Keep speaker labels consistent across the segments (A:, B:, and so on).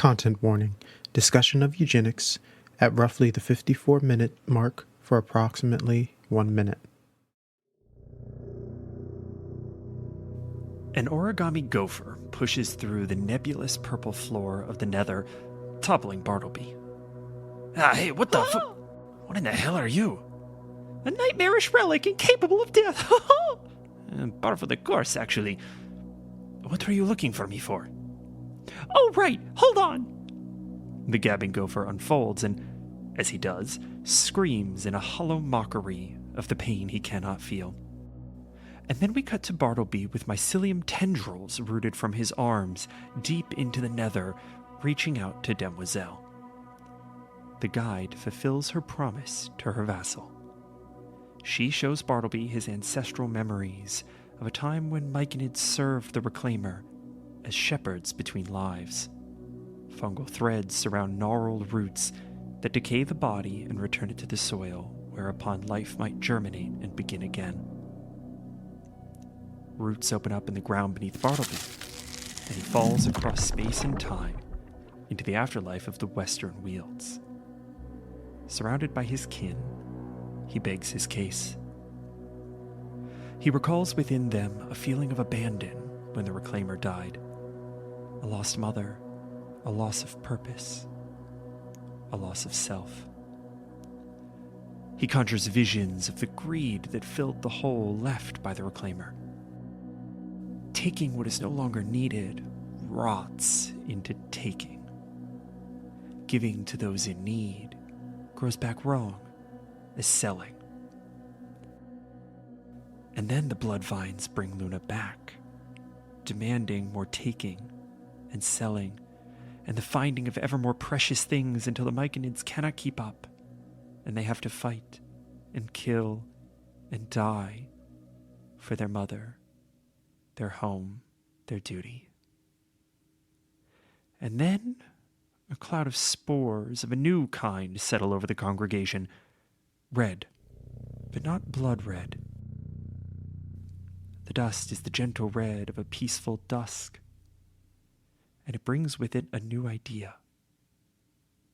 A: Content warning. Discussion of eugenics at roughly the 54-minute mark for approximately 1 minute.
B: An origami gopher pushes through the nebulous purple floor of the nether, toppling Bartleby. Hey, what the What in the hell are you? A nightmarish relic incapable of death. Par for the course, actually. What were you looking for me for? Oh, right. Hold on. The gabbing gopher unfolds and, as he does, screams in a hollow mockery of the pain he cannot feel. And then we cut to Bartleby with mycelium tendrils rooted from his arms deep into the nether, reaching out to Demoiselle. The guide fulfills her promise to her vassal. She shows Bartleby his ancestral memories of a time when Myconids served the Reclaimer as shepherds between lives. Fungal threads surround gnarled roots that decay the body and return it to the soil, whereupon life might germinate and begin again. Roots open up in the ground beneath Bartleby, and he falls across space and time into the afterlife of the Western Wields. Surrounded by his kin, he begs his case. He recalls within them a feeling of abandon when the Reclaimer died. A lost mother, a loss of purpose, a loss of self. He conjures visions of the greed that filled the hole left by the Reclaimer. Taking what is no longer needed rots into taking. Giving to those in need grows back wrong as selling. And then the blood vines bring Luna back, demanding more taking and selling, and the finding of ever more precious things until the Myconids cannot keep up, and they have to fight and kill and die for their mother, their home, their duty. And then a cloud of spores of a new kind settle over the congregation, red, but not blood red. The dust is the gentle red of a peaceful dusk, and it brings with it a new idea.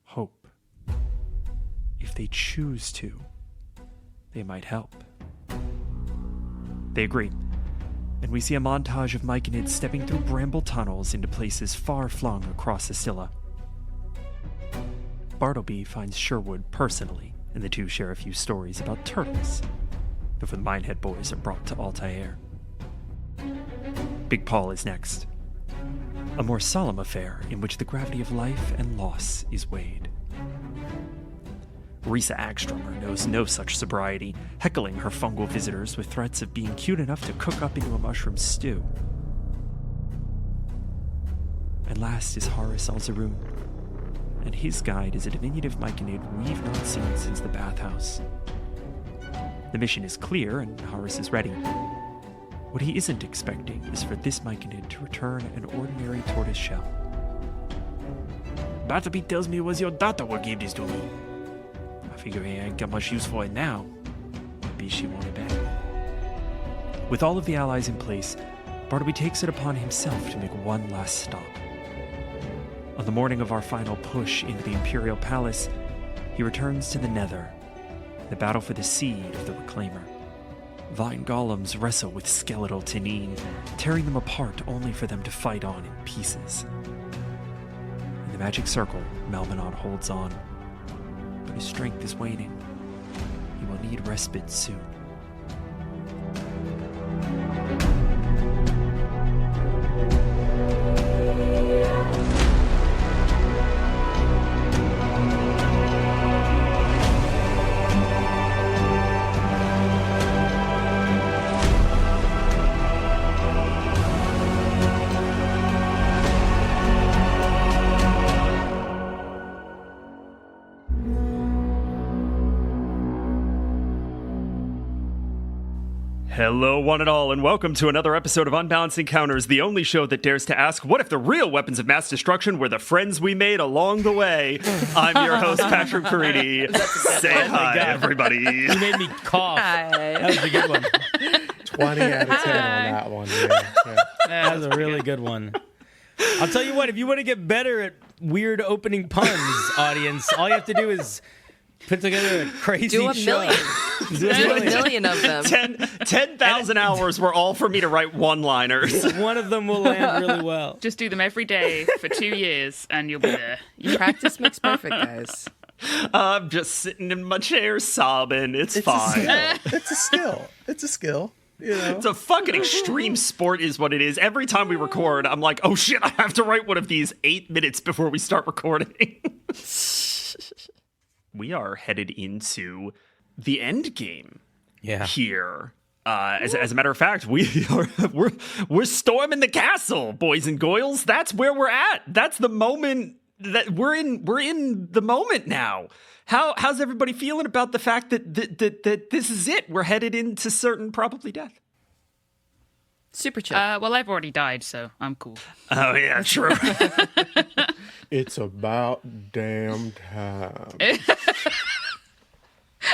B: Hope. If they choose to, they might help. They agree, and we see a montage of Myconids stepping through bramble tunnels into places far-flung across Ascilla. Bartleby finds Sherwood personally, and the two share a few stories about turtles before the Minehead boys are brought to Altair. Big Paul is next. A more solemn affair in which the gravity of life and loss is weighed. Risa Agstrummer knows no such sobriety, heckling her fungal visitors with threats of being cute enough to cook up into a mushroom stew. And last is Horace Alzaroon, and his guide is a diminutive Myconid we've not seen since the bathhouse. The mission is clear, and Horace is ready. What he isn't expecting is for this Myconid to return an ordinary tortoise shell. Bartleby tells me it was your daughter who gave this to me. I figure he ain't got much use for it now. Maybe she won't back. With all of the allies in place, Bartleby takes it upon himself to make one last stop. On the morning of our final push into the Imperial Palace, he returns to the Nether, the battle for the seed of the Reclaimer. Vine golems wrestle with skeletal Tanine, tearing them apart only for them to fight on in pieces. In the magic circle, Melmanon holds on, but his strength is waning. He will need respite soon. Hello, one and all, and welcome to another episode of Unbalanced Encounters, the only show that dares to ask, what if the real weapons of mass destruction were the friends we made along the way? I'm your host, Patrick Carini. Say hi, everybody.
C: You made me cough.
D: Hi.
C: That was a good one.
A: 20 out of 10 on that one. Yeah.
C: That was a really good one. I'll tell you what, if you want to get better at weird opening puns, audience, all you have to do is put together a crazy
D: Do a
C: show.
D: million.
C: Do a
D: Do a
C: million.
D: million of them.
B: 10,000 hours were all for me to write one-liners.
C: One of them will land really well.
E: Just do them every day for 2 years, and you'll be there.
D: Practice makes perfect, guys.
B: I'm just sitting in my chair sobbing. It's fine.
A: It's a skill. It's a skill. You know.
B: It's a fucking extreme sport is what it is. Every time we record, I'm like, oh shit, I have to write one of these 8 minutes before we start recording. We are headed into the end game here. As a matter of fact, we're storming the castle, boys and girls. That's where we're at. That's the moment that we're in the moment now. How's everybody feeling about the fact that this is it? We're headed into certain probably death.
D: Super chill.
E: Well, I've already died, so I'm cool.
B: Oh yeah, true.
A: It's about damn time.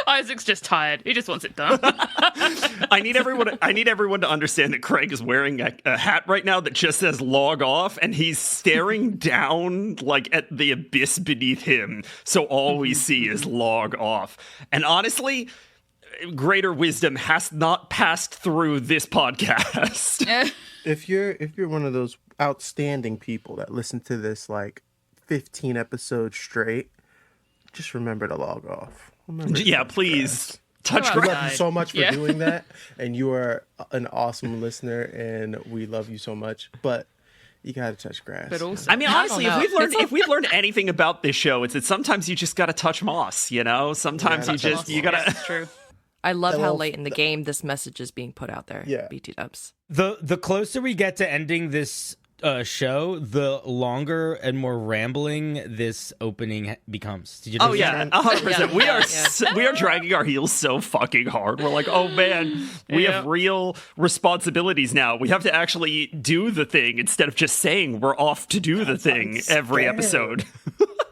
E: Isaac's just tired. He just wants it done.
B: I need everyone to understand that Craig is wearing a hat right now that just says log off, and he's staring down like at the abyss beneath him. So all we see is log off. And honestly, greater wisdom has not passed through this podcast.
A: If you're one of those outstanding people that listen to this like 15 episodes straight, just remember to log off.
B: Yeah, please. Touch
E: Go
A: We
B: grass.
A: love you so much for
E: Yeah.
A: doing that, and you are an awesome listener, and we love you so much. But you gotta touch grass.
E: But also,
B: I mean, honestly,
D: know.
B: if we've learned anything about this show, it's that sometimes you just gotta touch moss. You know, sometimes you gotta.
E: That's true.
D: I love how
A: well,
D: late in the game this message is being put out there.
A: Yeah.
D: BT dubs.
C: The closer we get to ending this show, the longer and more rambling this opening becomes. Did you
B: Oh
C: notice
B: yeah,
C: that?
B: 100%. We are dragging our heels so fucking hard. We're like, oh man, we have real responsibilities now. We have to actually do the thing instead of just saying we're off to do the thing every episode.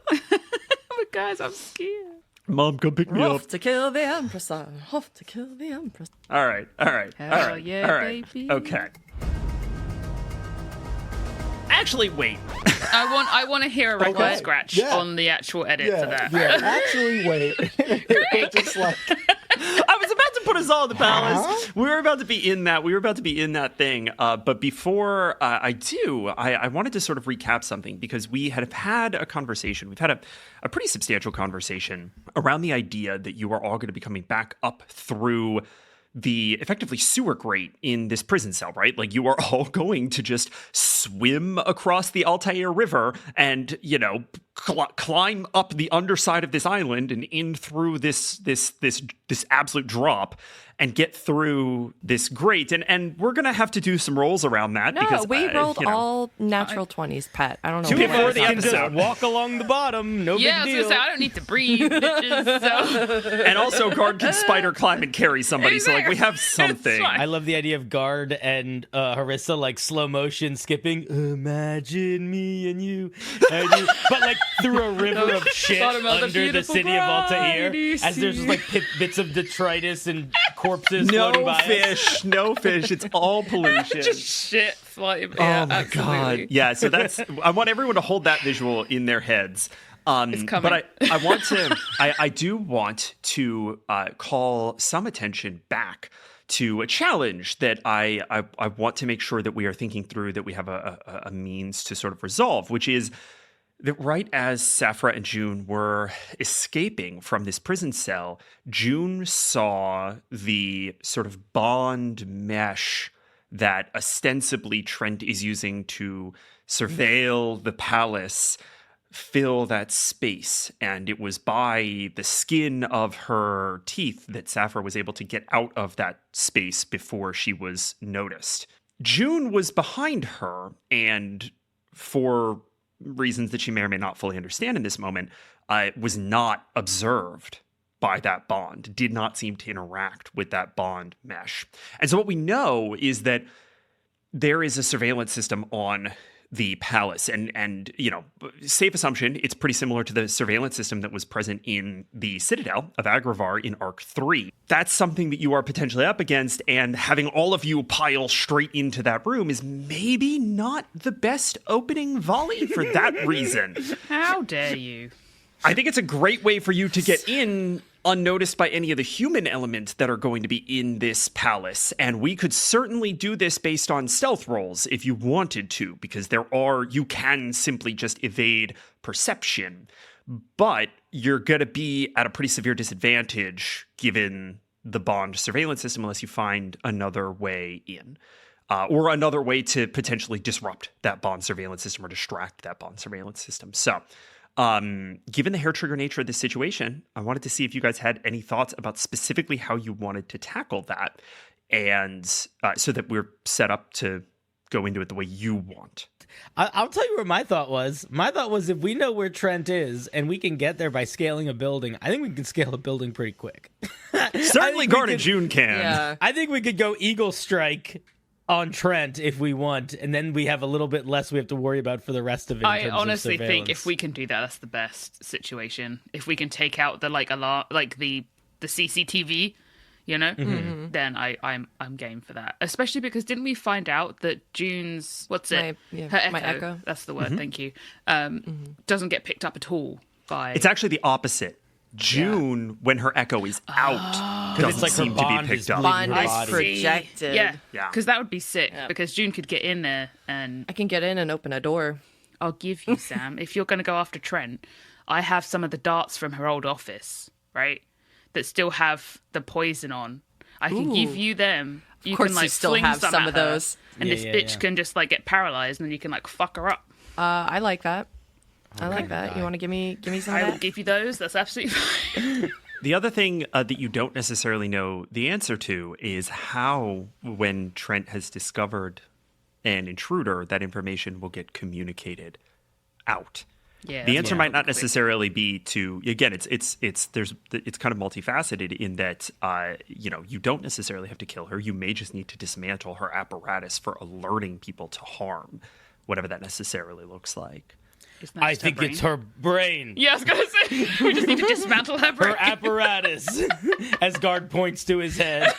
E: But guys, I'm scared.
B: Mom, come pick me up.
D: Off to kill the Empress. Off to kill the Empress.
B: All right.
E: Hell yeah,
B: all right.
E: baby.
B: Okay. Actually, wait.
E: I want to hear a record
A: Okay.
E: scratch
A: Yeah.
E: on the actual edit for that.
A: Yeah, actually, wait. We're just like,
B: I was about to put us all in the palace. We were about to be in that. We were about to be in that thing. But before I wanted to sort of recap something because we had a conversation. We've had a pretty substantial conversation around the idea that you are all going to be coming back up through the effectively sewer grate in this prison cell, right? Like you are all going to just swim across the Altair River and, you know, climb up the underside of this island and in through this absolute drop and get through this grate. And we're going to have to do some rolls around that
D: No,
B: because
D: we rolled
B: you know,
D: all natural 20s, Pat. I don't know.
C: Two
D: what
C: of
B: Before
C: us
B: the
C: can just
B: episode.
C: walk along the bottom. No
E: Yeah, I
C: big
E: was
C: deal.
E: gonna say I don't need to breathe, bitches. So
B: and also guard can spider climb and carry somebody. So like we have something.
E: fine.
C: I love the idea of Guard and Harissa like slow motion skipping. Imagine me and you, but like through a river of shit
E: Bottom of the
C: under the
E: beautiful
C: city of Altair,
E: bride you
C: as there's just
E: see.
C: like bits of detritus and corpses
B: No
C: floating by us.
B: fish, no fish. It's all pollution.
E: just shit floating.
B: Oh
E: Yeah,
B: my god!
E: absolutely.
B: Yeah, so that's. I want everyone to hold that visual in their heads.
E: It's coming.
B: But I want to. I do want to call some attention back to a challenge that I want to make sure that we are thinking through, that we have a means to sort of resolve, which is that right as Safra and June were escaping from this prison cell, June saw the sort of bond mesh that ostensibly Trent is using to surveil the palace fill that space. And it was by the skin of her teeth that Safra was able to get out of that space before she was noticed. June was behind her, and for reasons that she may or may not fully understand in this moment, was not observed by that bond, did not seem to interact with that bond mesh. And so what we know is that there is a surveillance system on the palace. And safe assumption, it's pretty similar to the surveillance system that was present in the Citadel of Agravar in Arc 3. That's something that you are potentially up against, and having all of you pile straight into that room is maybe not the best opening volley for that reason.
E: How dare you?
B: I think it's a great way for you to get in unnoticed by any of the human elements that are going to be in this palace. And we could certainly do this based on stealth rolls if you wanted to, because you can simply just evade perception. But you're going to be at a pretty severe disadvantage given the Bond surveillance system unless you find another way in. Or another way to potentially disrupt that Bond surveillance system or distract that Bond surveillance system. So, given the hair trigger nature of this situation, I wanted to see if you guys had any thoughts about specifically how you wanted to tackle that, and so that we're set up to go into it the way you want.
C: I'll tell you where my thought was. My thought was if we know where Trent is and we can get there by scaling a building, I think we can scale a building pretty quick.
B: Certainly Guard and June can.
D: Yeah.
C: I think we could go Eagle Strike on Trent if we want, and then we have a little bit less we have to worry about for the rest of it.
E: I honestly think if we can do that, that's the best situation. If we can take out the alarm, the CCTV, then I'm game for that. Especially because didn't we find out that June's her echo? That's the word. Thank you. Doesn't get picked up at all by.
B: It's actually the opposite. June, when her echo is out, doesn't seem to be picked up.
D: Bond is projected.
E: Yeah, because that would be sick. Yeah. Because June could get in there and
D: I can get in and open a door.
E: I'll give you, Sam, if you're going to go after Trent, I have some of the darts from her old office, right, that still have the poison on. I can give you them.
D: Of course, you still have some of those,
E: and this bitch can just get paralyzed, and then you can fuck her up.
D: I like that. I like that. You want to give me some of that?
E: I will give you those. That's absolutely fine.
B: The other thing that you don't necessarily know the answer to is how, when Trent has discovered an intruder, that information will get communicated out.
E: Yeah,
B: the answer might not necessarily be to, again, it's kind of multifaceted in that you don't necessarily have to kill her. You may just need to dismantle her apparatus for alerting people to harm, whatever that necessarily looks like.
C: I think it's her brain.
E: Yeah, I was gonna say we just need to dismantle her brain.
C: Her apparatus, as Guard points to his head.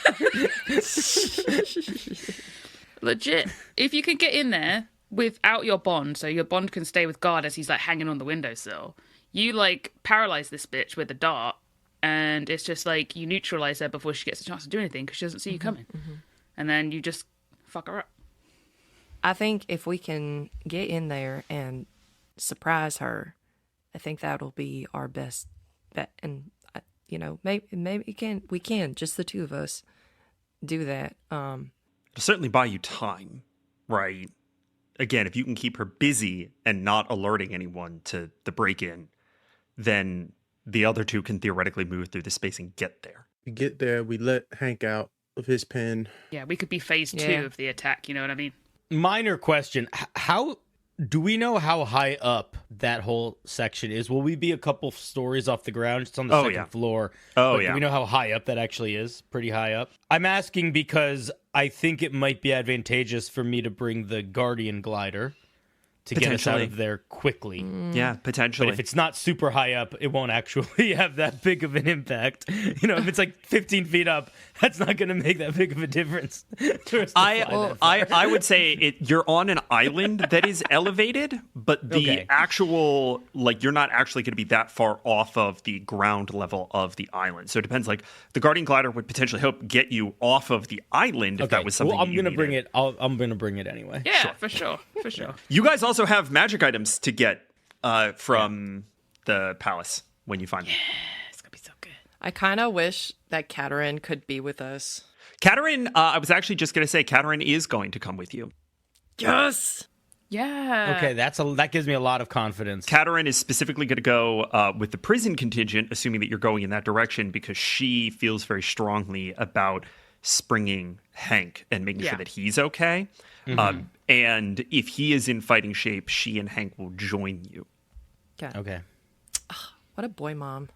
E: Legit. If you can get in there without your Bond, so your Bond can stay with Guard as he's hanging on the windowsill, you paralyze this bitch with a dart, and it's just you neutralize her before she gets a chance to do anything because she doesn't see you coming, and then you just fuck her up.
D: I think if we can get in there and surprise her, I think that'll be our best bet. And maybe we can just the two of us do that.
B: It'll certainly buy you time, right? Again, if you can keep her busy and not alerting anyone to the break-in, then the other two can theoretically move through the space and get there.
A: We get there, we let Hank out of his pen.
E: Yeah, we could be phase 2 of the attack, you know what I mean?
C: Minor question. How do we know how high up that whole section is? Will we be a couple stories off the ground? It's on the second floor.
B: Oh,
C: Do we know how high up that actually is? Pretty high up? I'm asking because I think it might be advantageous for me to bring the Guardian glider to get us out of there quickly.
B: Yeah, potentially.
C: But if it's not super high up, it won't actually have that big of an impact. If it's 15 feet up, that's not going to make that big of a difference.
B: I would say you're on an island that is elevated, but the actual, you're not actually going to be that far off of the ground level of the island. So it depends. The Guardian glider would potentially help get you off of the island if that was something
C: I'm going to bring it. I'm going to bring it anyway.
E: Yeah, for sure.
B: You guys also have magic items to get from the palace when you find them.
E: It's gonna be so good.
D: I kind of wish that Katerin could be with us.
B: Katerin, I was actually just going to say, Katerin is going to come with you.
D: Yes!
E: Yeah.
C: Okay, that gives me a lot of confidence.
B: Katerin is specifically going to go with the prison contingent, assuming that you're going in that direction, because she feels very strongly about springing Hank and making sure that he's okay. And if he is in fighting shape, she and Hank will join you.
C: Okay.
D: What a boy mom.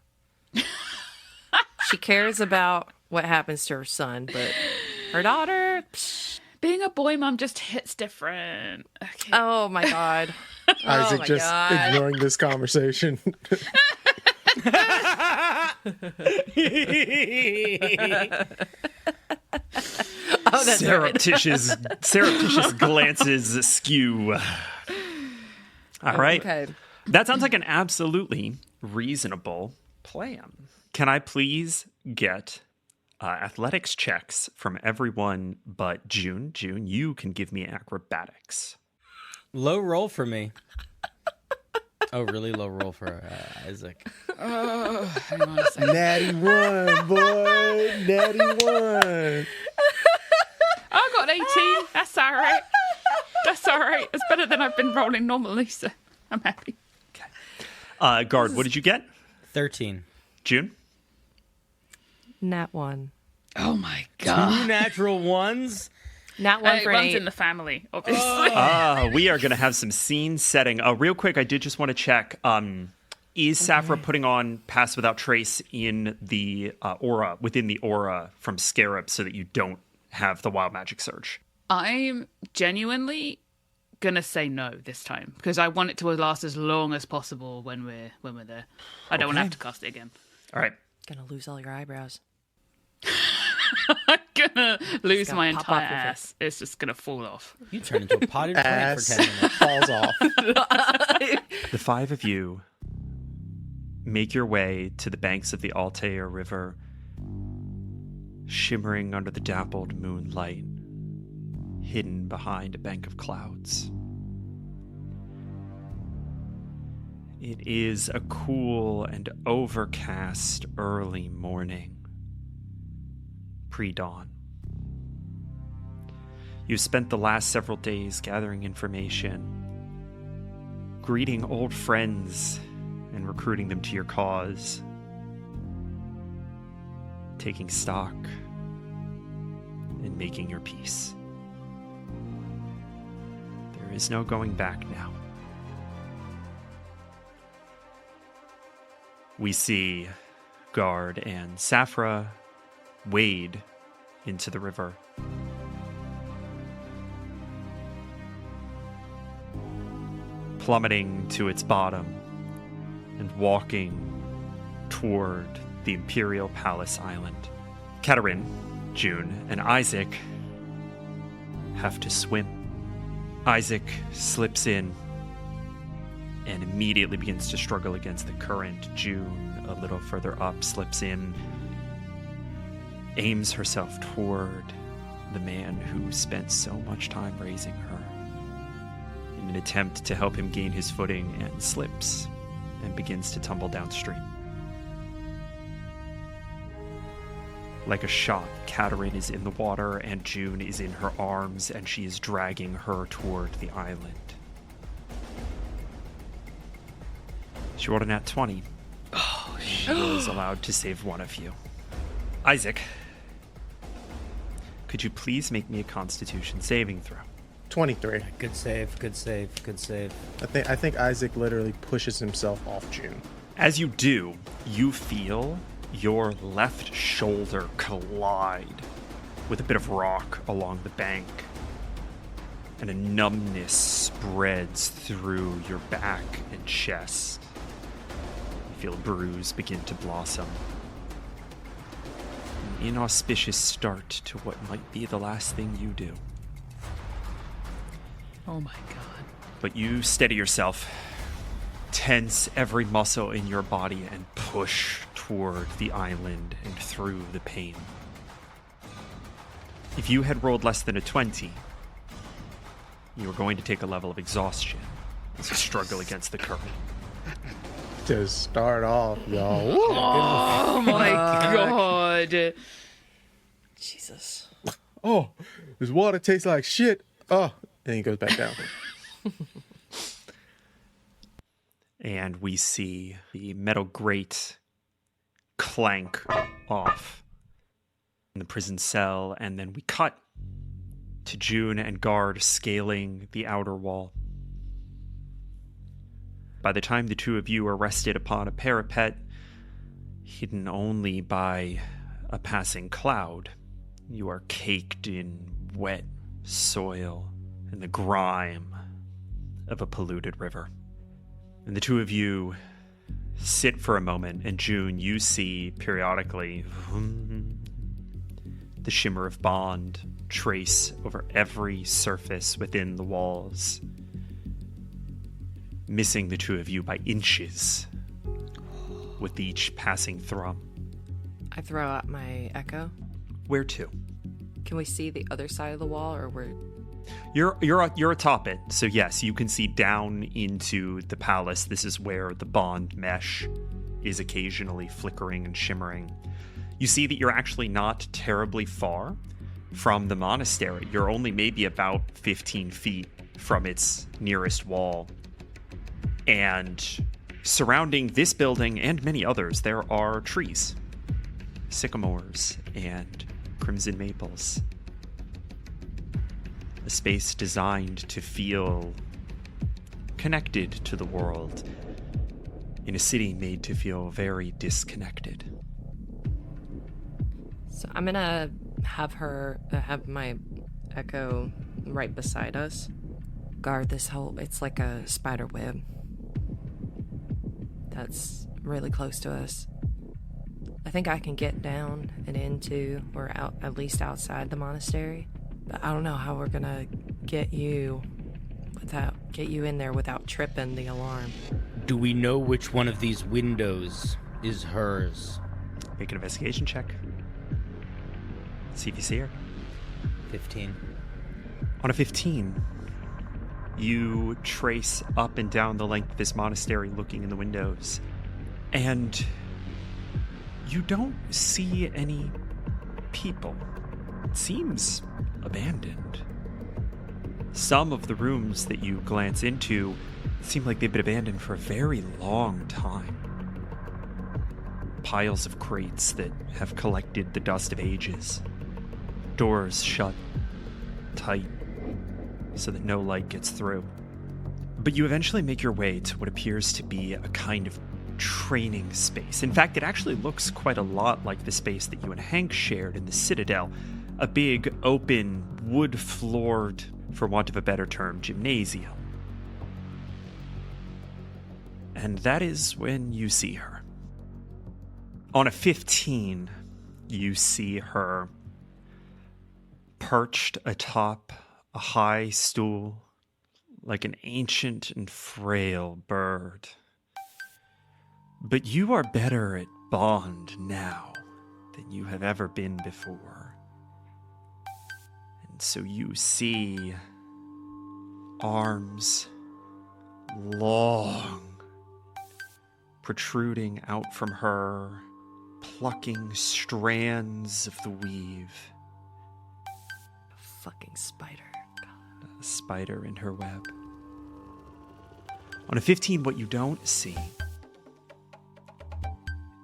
D: She cares about what happens to her son, but her daughter...
E: Being a boy mum just hits different. Okay.
D: Oh my god.
A: Isaac
D: my
A: just
D: God.
A: ignoring this conversation.
D: Oh, that's right.
B: Surreptitious glances askew. All right.
D: Okay.
B: That sounds like an absolutely reasonable plan. Can I please get athletics checks from everyone but June? June, you can give me acrobatics.
C: Low roll for me. Oh, really low roll for Isaac.
E: Oh, hang on a second.
A: Natty 1, boy. Natty 1.
E: I got 18. That's all right. That's all right. It's better than I've been rolling normally, so I'm happy.
B: Guard, what did you get?
C: 13.
B: June?
D: Nat 1.
E: Oh my god.
C: 2 natural ones?
D: Nat 1
E: It
D: for
E: runs
D: 8.
E: in the family, obviously.
B: We are going to have some scene setting. Real quick, I did just want to check. Is Safra putting on Pass Without Trace in the aura, within the aura from Scarab so that you don't have the Wild Magic Surge?
E: I'm genuinely gonna say no this time because I want it to last as long as possible when we're there. I don't want to have to cast it again.
B: All right.
D: Gonna lose all your eyebrows.
E: I'm gonna lose
D: gonna
E: my
D: pop
E: entire
D: off your
E: ass. It's just gonna fall off.
C: You turn into a potted plant for
A: Ass
C: 10 minutes.
A: falls off.
B: The 5 of you make your way to the banks of the Altair River, shimmering under the dappled moonlight, hidden behind a bank of clouds. It is a cool and overcast early morning, pre-dawn. You've spent the last several days gathering information, greeting old friends, and recruiting them to your cause, taking stock, and making your peace. There is no going back now. We see Guard and Safra wade into the river. Plummeting to its bottom and walking toward the Imperial Palace Island. Katerin, June, and Isaac have to swim. Isaac slips in and immediately begins to struggle against the current. June, a little further up, slips in, aims herself toward the man who spent so much time raising her in an attempt to help him gain his footing, and slips and begins to tumble downstream. Like a shot, Katerin is in the water and June is in her arms, and she is dragging her toward the island. She rolled a nat 20. Oh, she was allowed to save one of you. Isaac, could you please make me a Constitution saving throw?
A: 23.
C: Good save, good save, good save.
A: I think Isaac literally pushes himself off June.
B: As you do, you feel your left shoulder collide with a bit of rock along the bank, and a numbness spreads through your back and chest. You feel a bruise begin to blossom. An inauspicious start to what might be the last thing you do.
E: Oh my god.
B: But you steady yourself, tense every muscle in your body, and push toward the island and through the pain. If you had rolled less than a 20, you were going to take a level of exhaustion as you struggle against the current.
A: To start off, y'all.
E: Oh my god.
D: Jesus.
A: Oh, this water tastes like shit. Oh, and he goes back down.
B: And we see the metal grate clank off in the prison cell, and then we cut to June and Guard scaling the outer wall. By the time the two of you are rested upon a parapet, hidden only by a passing cloud, you are caked in wet, soil and the grime of a polluted river. And the two of you sit for a moment, and June, you see periodically the shimmer of bond trace over every surface within the walls, missing the two of you by inches with each passing thrum.
D: I throw out my echo.
B: Where to?
D: Can we see the other side of the wall, or we're...
B: You're atop it, so yes, you can see down into the palace. This is where the bond mesh is occasionally flickering and shimmering. You see that you're actually not terribly far from the monastery. You're only maybe about 15 feet from its nearest wall. And surrounding this building and many others, there are trees, sycamores and crimson maples. A space designed to feel connected to the world in a city made to feel very disconnected.
D: So I'm gonna have my echo right beside us. Guard this whole... It's like a spider web that's really close to us. I think I can get down and into, or out, at least outside the monastery. But I don't know how we're gonna get you in there without tripping the alarm.
C: Do we know which one of these windows is hers?
B: Make an investigation check. See if you see her.
C: 15.
B: On a 15, you trace up and down the length of this monastery looking in the windows. And you don't see any people. It seems abandoned. Some of the rooms that you glance into seem like they've been abandoned for a very long time. Piles of crates that have collected the dust of ages. Doors shut tight so that no light gets through. But you eventually make your way to what appears to be a kind of training space. In fact, it actually looks quite a lot like the space that you and Hank shared in the Citadel. A big, open, wood-floored, for want of a better term, gymnasium. And that is when you see her. On a 15, you see her perched atop a high stool like an ancient and frail bird. But you are better at bond now than you have ever been before. And so you see arms long, protruding out from her, plucking strands of the weave.
D: Fucking spider. God.
B: A spider in her web. On a 15, what you don't see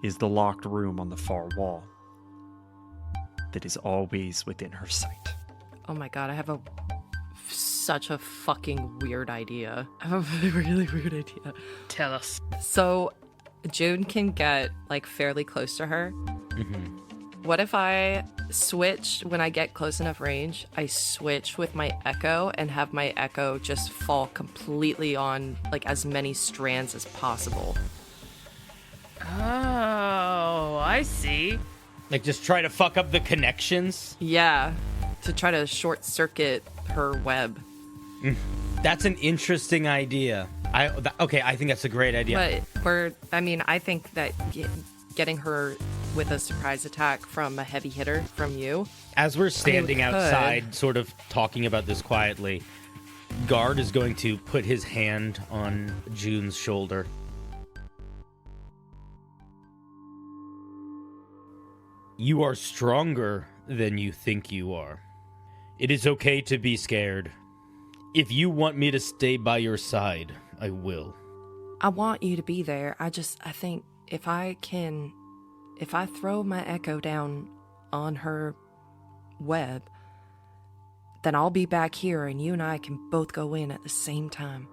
B: is the locked room on the far wall that is always within her sight.
D: Oh my god, I have such a fucking weird idea. I have a really weird idea.
E: Tell us.
D: So, June can get, like, fairly close to her.
C: Mm-hmm.
D: What if I switch, when I get close enough range, I switch with my echo and have my echo just fall completely on, like, as many strands as possible?
E: Oh, I see.
C: Like, just try to fuck up the connections?
D: Yeah, to try to short circuit her web.
C: That's an interesting idea. Okay, I think that's a great idea.
D: But I think that getting her with a surprise attack from a heavy hitter from you.
C: As we're standing outside, sort of talking about this quietly, Guard is going to put his hand on June's shoulder. You are stronger than you think you are. It is okay to be scared. If you want me to stay by your side, I will.
D: I want you to be there. I think if I throw my echo down on her web, then I'll be back here and you and I can both go in at the same time.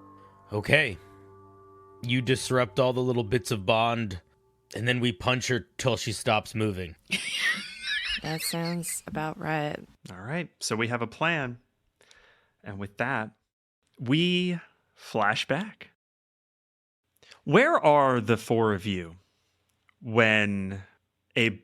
C: Okay. You disrupt all the little bits of bond, and then we punch her till she stops moving.
D: That sounds about right.
B: All right, so we have a plan. And with that, we flash back. Where are the four of you when a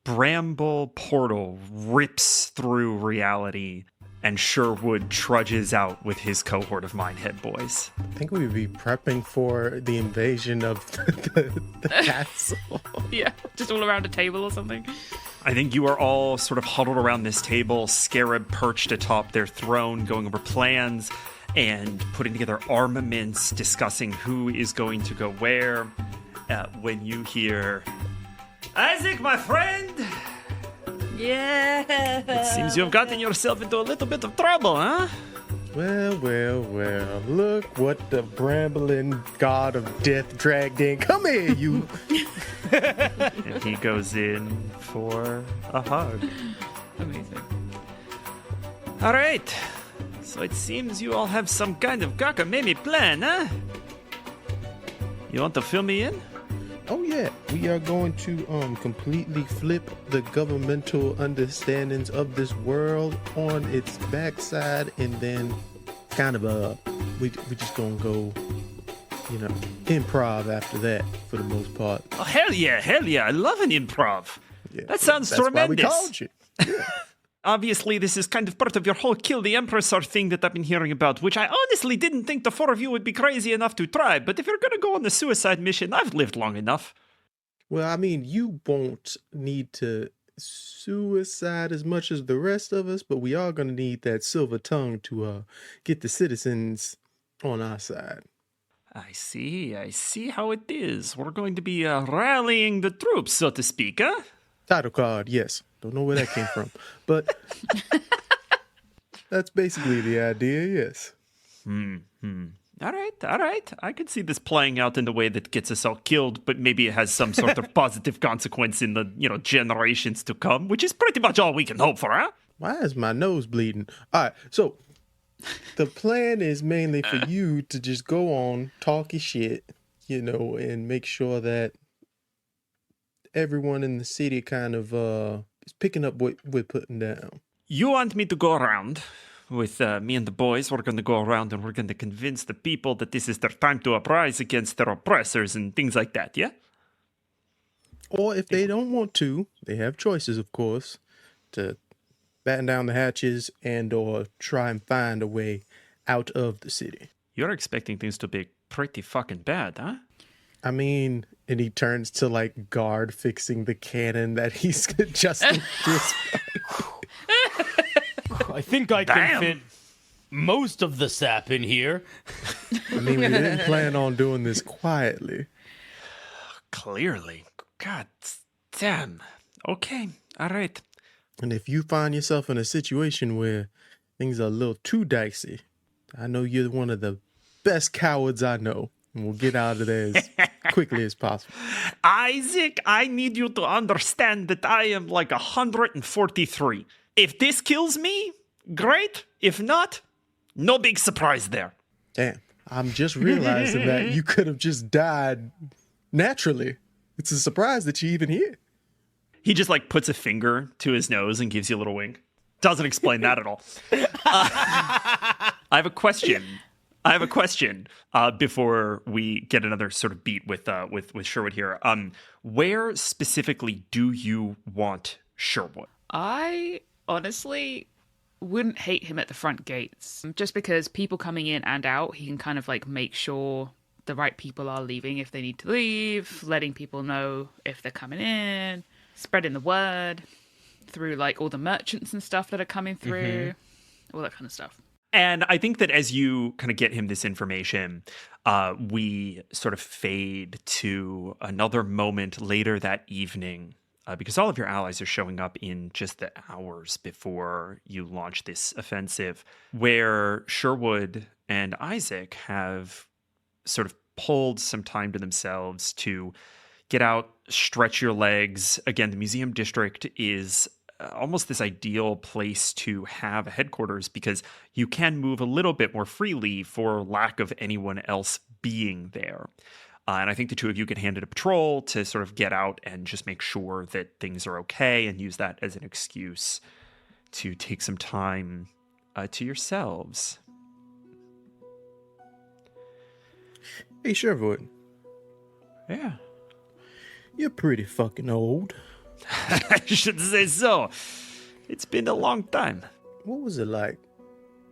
B: bramble portal rips through reality and Sherwood trudges out with his cohort of Minehead boys?
A: I think we'd be prepping for the invasion of the castle.
E: Yeah, just all around a table or something.
B: I think you are all sort of huddled around this table, Scarab perched atop their throne, going over plans and putting together armaments, discussing who is going to go where. When you hear, Isaac, my friend!
D: Yeah.
B: It seems you have gotten yourself into a little bit of trouble, huh?
A: Well, look what the brambling god of death dragged in. Come here, you.
B: And he goes in for a hug.
E: Amazing.
B: All right. So it seems you all have some kind of cockamamie plan, huh? You want to fill me in?
A: Oh yeah, we are going to completely flip the governmental understandings of this world on its backside, and then kind of we just gonna go, improv after that for the most part.
B: Oh, hell yeah, I love an improv.
A: Yeah,
B: That sounds
A: that's
B: tremendous.
A: Why we called you.
B: Obviously, this is kind of part of your whole kill the Empress thing that I've been hearing about, which I honestly didn't think the four of you would be crazy enough to try, but if you're gonna go on the suicide mission, I've lived long enough.
A: Well, I mean, you won't need to suicide as much as the rest of us, but we are gonna need that silver tongue to get the citizens on our side.
B: I see how it is. We're going to be rallying the troops, so to speak, huh?
A: Title card, yes. Don't know where that came from, but that's basically the idea, yes.
B: All right. I could see this playing out in a way that gets us all killed, but maybe it has some sort of positive consequence in the, generations to come, which is pretty much all we can hope for, huh?
A: Why is my nose bleeding? All right, so the plan is mainly for you to just go on, talk your shit, and make sure that everyone in the city kind of is picking up what we're putting down.
B: You want me to go around with me and the boys? We're going to go around and we're going to convince the people that this is their time to uprise against their oppressors and things like that, yeah?
A: Or if they don't want to, they have choices, of course, to batten down the hatches and or try and find a way out of the city.
B: You're expecting things to be pretty fucking bad, huh?
A: I mean, and he turns to like guard fixing the cannon that he's adjusting to his
C: I think I can
B: Damn.
C: fit most of the sap in here.
A: I mean, we didn't plan on doing this quietly.
B: Clearly. God damn. Okay, all right.
A: And if you find yourself in a situation where things are a little too dicey, I know you're one of the best cowards I know. And we'll get out of there as quickly as possible.
B: Isaac, I need you to understand that I am like 143. If this kills me, great. If not, no big surprise there.
A: Damn, I'm just realizing that you could have just died naturally. It's a surprise that you're even here.
B: He just like puts a finger to his nose and gives you a little wink. Doesn't explain that at all. I have a question. Before we get another sort of beat with Sherwood here. Where specifically do you want Sherwood?
E: I honestly wouldn't hate him at the front gates. Just because people coming in and out, he can kind of like make sure the right people are leaving if they need to leave, letting people know if they're coming in, spreading the word through like all the merchants and stuff that are coming through, all that kind of stuff.
B: And I think that as you kind of get him this information, we sort of fade to another moment later that evening, because all of your allies are showing up in just the hours before you launch this offensive, where Sherwood and Isaac have sort of pulled some time to themselves to get out, stretch your legs. Again, the museum district is almost this ideal place to have a headquarters because you can move a little bit more freely for lack of anyone else being there. And I think the two of you could hand it a patrol to sort of get out and just make sure that things are okay and use that as an excuse to take some time to yourselves.
A: Hey, Sherwood,
B: Yeah.
A: you're pretty fucking old.
B: I should say so. It's been a long time.
A: What was it like?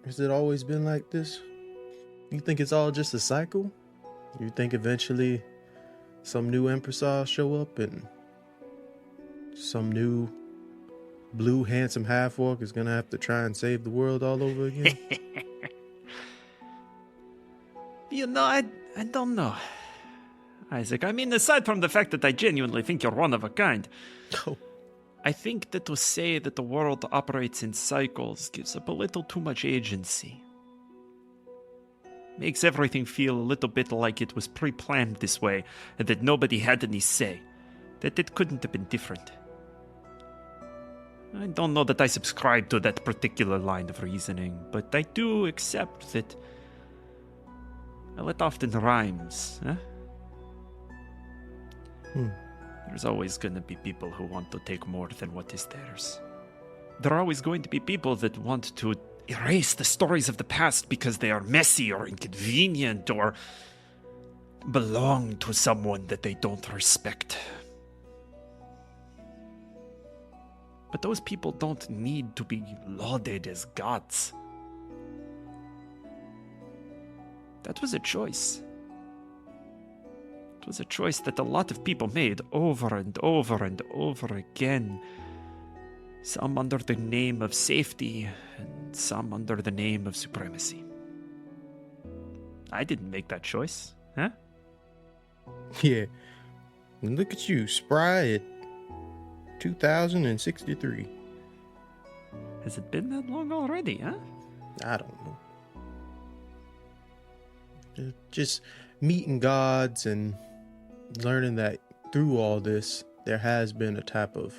A: Has it always been like this? You think it's all just a cycle? You think eventually some new empress will show up and some new blue handsome half-orc is gonna have to try and save the world all over again?
B: You know, I don't know. Isaac, I mean, aside from the fact that I genuinely think you're one of a kind,
A: Oh,
B: I think that to say that the world operates in cycles gives up a little too much agency. Makes everything feel a little bit like it was pre-planned this way, and that nobody had any say. That it couldn't have been different. I don't know that I subscribe to that particular line of reasoning, but I do accept that, well, it often rhymes, huh? There's always going to be people who want to take more than what is theirs. There are always going to be people that want to erase the stories of the past because they are messy or inconvenient or belong to someone that they don't respect. But those people don't need to be lauded as gods. That was a choice. It was a choice that a lot of people made over and over and over again. Some under the name of safety, and some under the name of supremacy. I didn't make that choice, huh?
A: yeah. And look at you, spry at 2063.
B: Has it been that long already, huh?
A: I don't know. Just meeting gods and learning that through all this, there has been a type of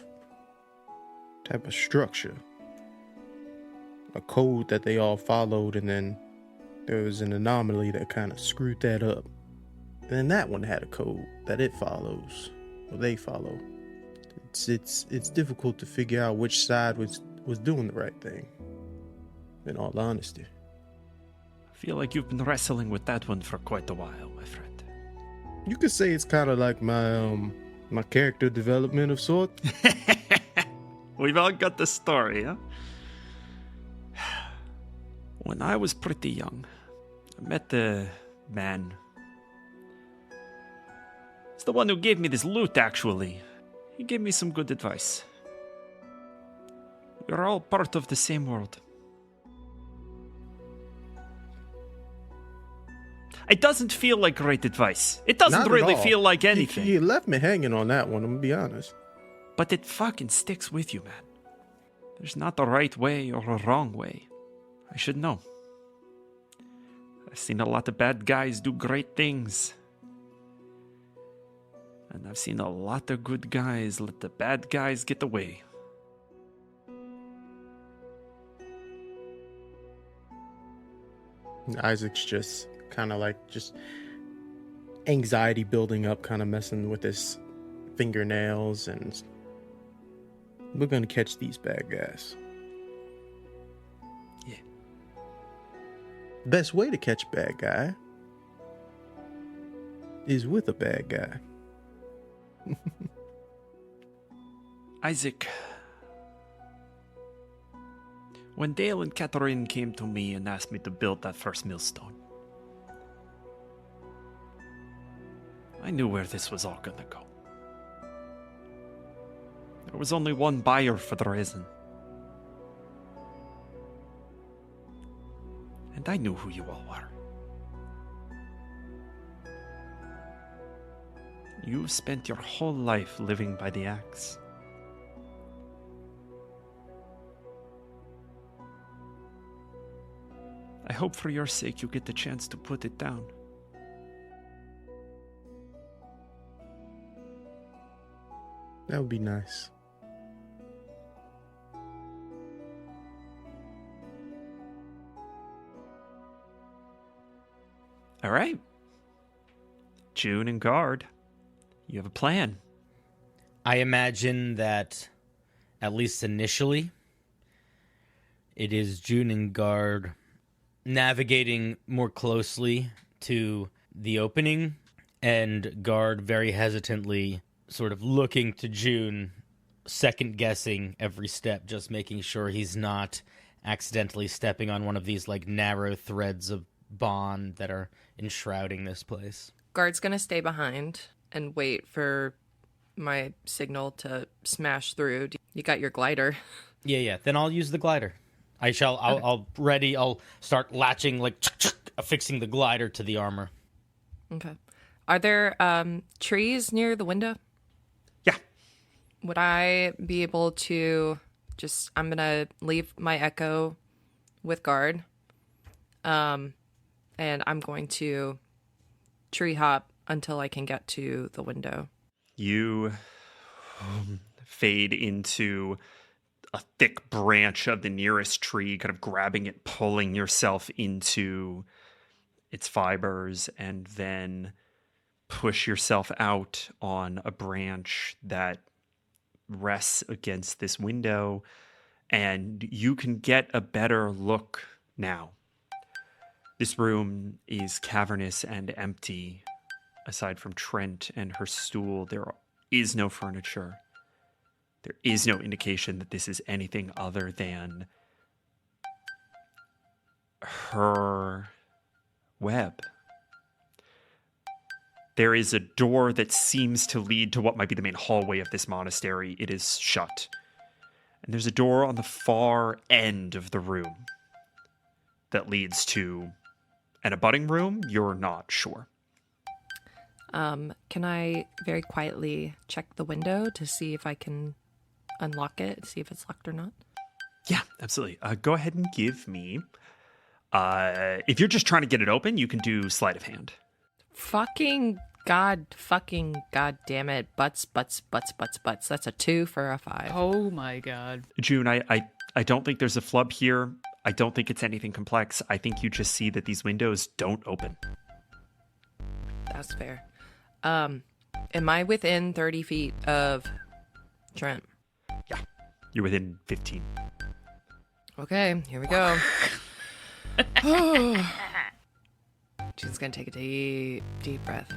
A: structure, a code that they all followed, and then there was an anomaly that kind of screwed that up. And then that one had a code that it follows, or they follow. It's difficult to figure out which side was doing the right thing, in all honesty.
B: I feel like you've been wrestling with that one for quite a while, my friend.
A: You could say it's kind of like my character development of sorts.
B: We've all got the story, huh? When I was pretty young, I met a man. It's the one who gave me this loot, actually. He gave me some good advice. We're all part of the same world. It doesn't feel like great advice. It doesn't
A: Not at
B: really
A: all.
B: feel like anything.
A: You left me hanging on that one, I'm gonna be honest.
B: But it fucking sticks with you, man. There's not a right way or a wrong way. I should know. I've seen a lot of bad guys do great things. And I've seen a lot of good guys let the bad guys get away.
A: Isaac's just kind of like anxiety building up, kind of messing with his fingernails, and we're gonna catch these bad guys.
B: Yeah.
A: Best way to catch a bad guy is with a bad guy.
B: Isaac, when Dale and Catherine came to me and asked me to build that first millstone, I knew where this was all gonna go. There was only one buyer for the resin. And I knew who you all were. You've spent your whole life living by the axe. I hope for your sake you get the chance to put it down.
A: That would be nice.
B: All right. June and Guard, you have a plan.
C: I imagine that, at least initially, It is June and Guard navigating more closely to the opening, and Guard very hesitantly sort of looking to June, second-guessing every step, just making sure he's not accidentally stepping on one of these, like, narrow threads of bond that are enshrouding this place.
D: Guard's gonna stay behind and wait for my signal to smash through. You got your glider.
C: Yeah. Then I'll use the glider. I'll start latching, like, affixing the glider to the armor.
D: Okay. Are there trees near the window?
A: Yeah.
D: Would I be able to I'm going to leave my echo with Guard. And I'm going to tree hop until I can get to the window.
F: You fade into a thick branch of the nearest tree, kind of grabbing it, pulling yourself into its fibers, and then push yourself out on a branch that rests against this window, and you can get a better look now. This room is cavernous and empty. Aside from Trent and her stool, there is no furniture. There is no indication that this is anything other than her web. There is a door that seems to lead to what might be the main hallway of this monastery. It is shut. And there's a door on the far end of the room that leads to an abutting room. You're not sure.
D: Can I very quietly check the window to see if I can unlock it, see if it's locked or not?
F: Yeah, absolutely. Go ahead and give me... if you're just trying to get it open, you can do sleight of hand.
D: Fucking god damn it. Butts. That's a 2 for a 5.
E: Oh my god.
F: June, I don't think there's a flub here. I don't think it's anything complex. I think you just see that these windows don't open.
D: That's fair. Am I within 30 feet of Trent?
F: Yeah, you're within 15.
D: Okay, here we go. She's gonna take a deep breath.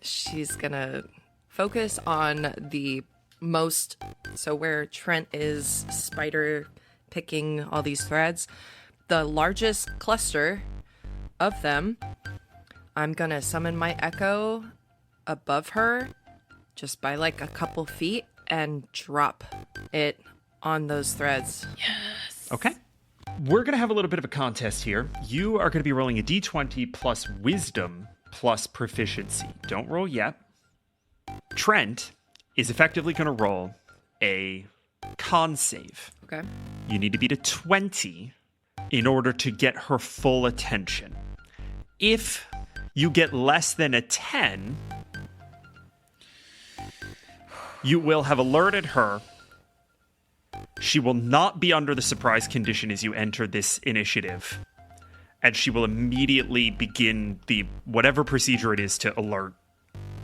D: She's gonna focus on the most, so where Trent is spider picking all these threads, the largest cluster of them. I'm gonna summon my echo above her just by like a couple feet and drop it on those threads.
F: Okay. We're going to have a little bit of a contest here. You are going to be rolling a d20 plus wisdom plus proficiency. Don't roll yet. Trent is effectively going to roll a con save.
D: Okay.
F: You need to beat a 20 in order to get her full attention. If you get less than a 10, you will have alerted her. She will not be under the surprise condition as you enter this initiative, and she will immediately begin the whatever procedure it is to alert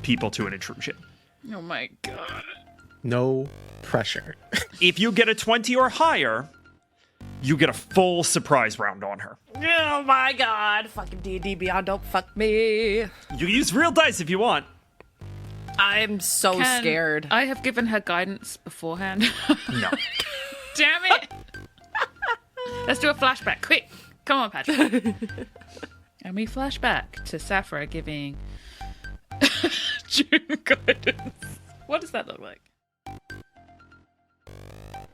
F: people to an intrusion.
E: Oh my god.
A: No pressure.
F: If you get a 20 or higher, you get a full surprise round on her.
D: Oh my god. Fucking D&D Beyond, don't fuck me.
F: You can use real dice if you want.
D: I'm so scared.
E: I have given her guidance beforehand.
F: No.
E: Damn it! Let's do a flashback, quick! Come on, Patrick. And we flash back to Safra giving June guidance. What does that look like?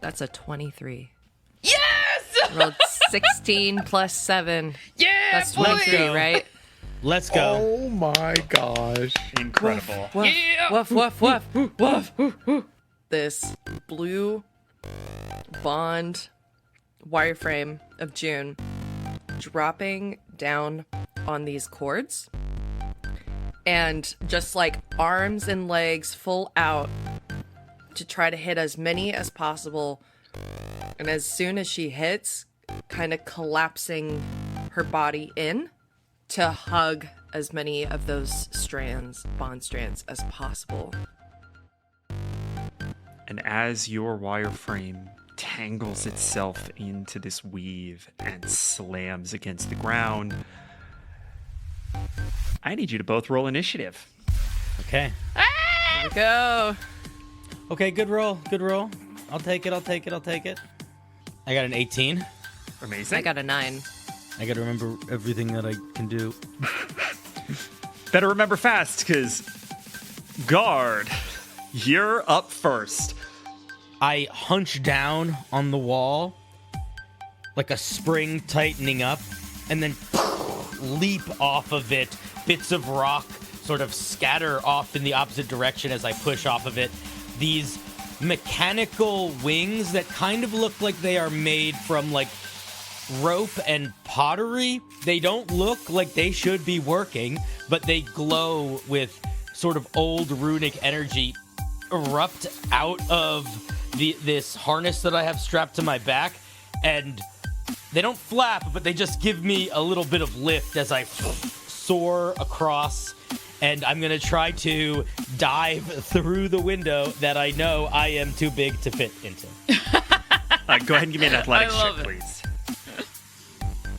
D: That's a 23.
E: Yes!
D: Rolled 16 plus 7.
E: Yeah,
D: That's
E: boy!
D: 23, right?
C: Let's go.
A: Oh my gosh.
F: Incredible.
D: Woof,
E: Yeah.
D: woof, woof, woof, woof. This blue bond wireframe of June dropping down on these cords and just like arms and legs full out to try to hit as many as possible. And as soon as she hits, kind of collapsing her body in to hug as many of those bond strands as possible.
F: And as your wireframe tangles itself into this weave and slams against the ground. I need you to both roll initiative.
C: Okay.
D: Here we go.
C: Okay, good roll. Good roll. I'll take it. I got an 18.
F: Amazing.
D: I got a 9.
C: I got to remember everything that I can do.
F: Better remember fast, because Guard, you're up first.
C: I hunch down on the wall like a spring tightening up, and then leap off of it. Bits of rock sort of scatter off in the opposite direction as I push off of it. These mechanical wings that kind of look like they are made from like rope and pottery. They don't look like they should be working, but they glow with sort of old runic energy, erupt out of this harness that I have strapped to my back, and they don't flap, but they just give me a little bit of lift as I soar across, and I'm going to try to dive through the window that I know I am too big to fit into.
F: Go ahead and give me an athletics
E: I love
F: check,
E: it.
F: please.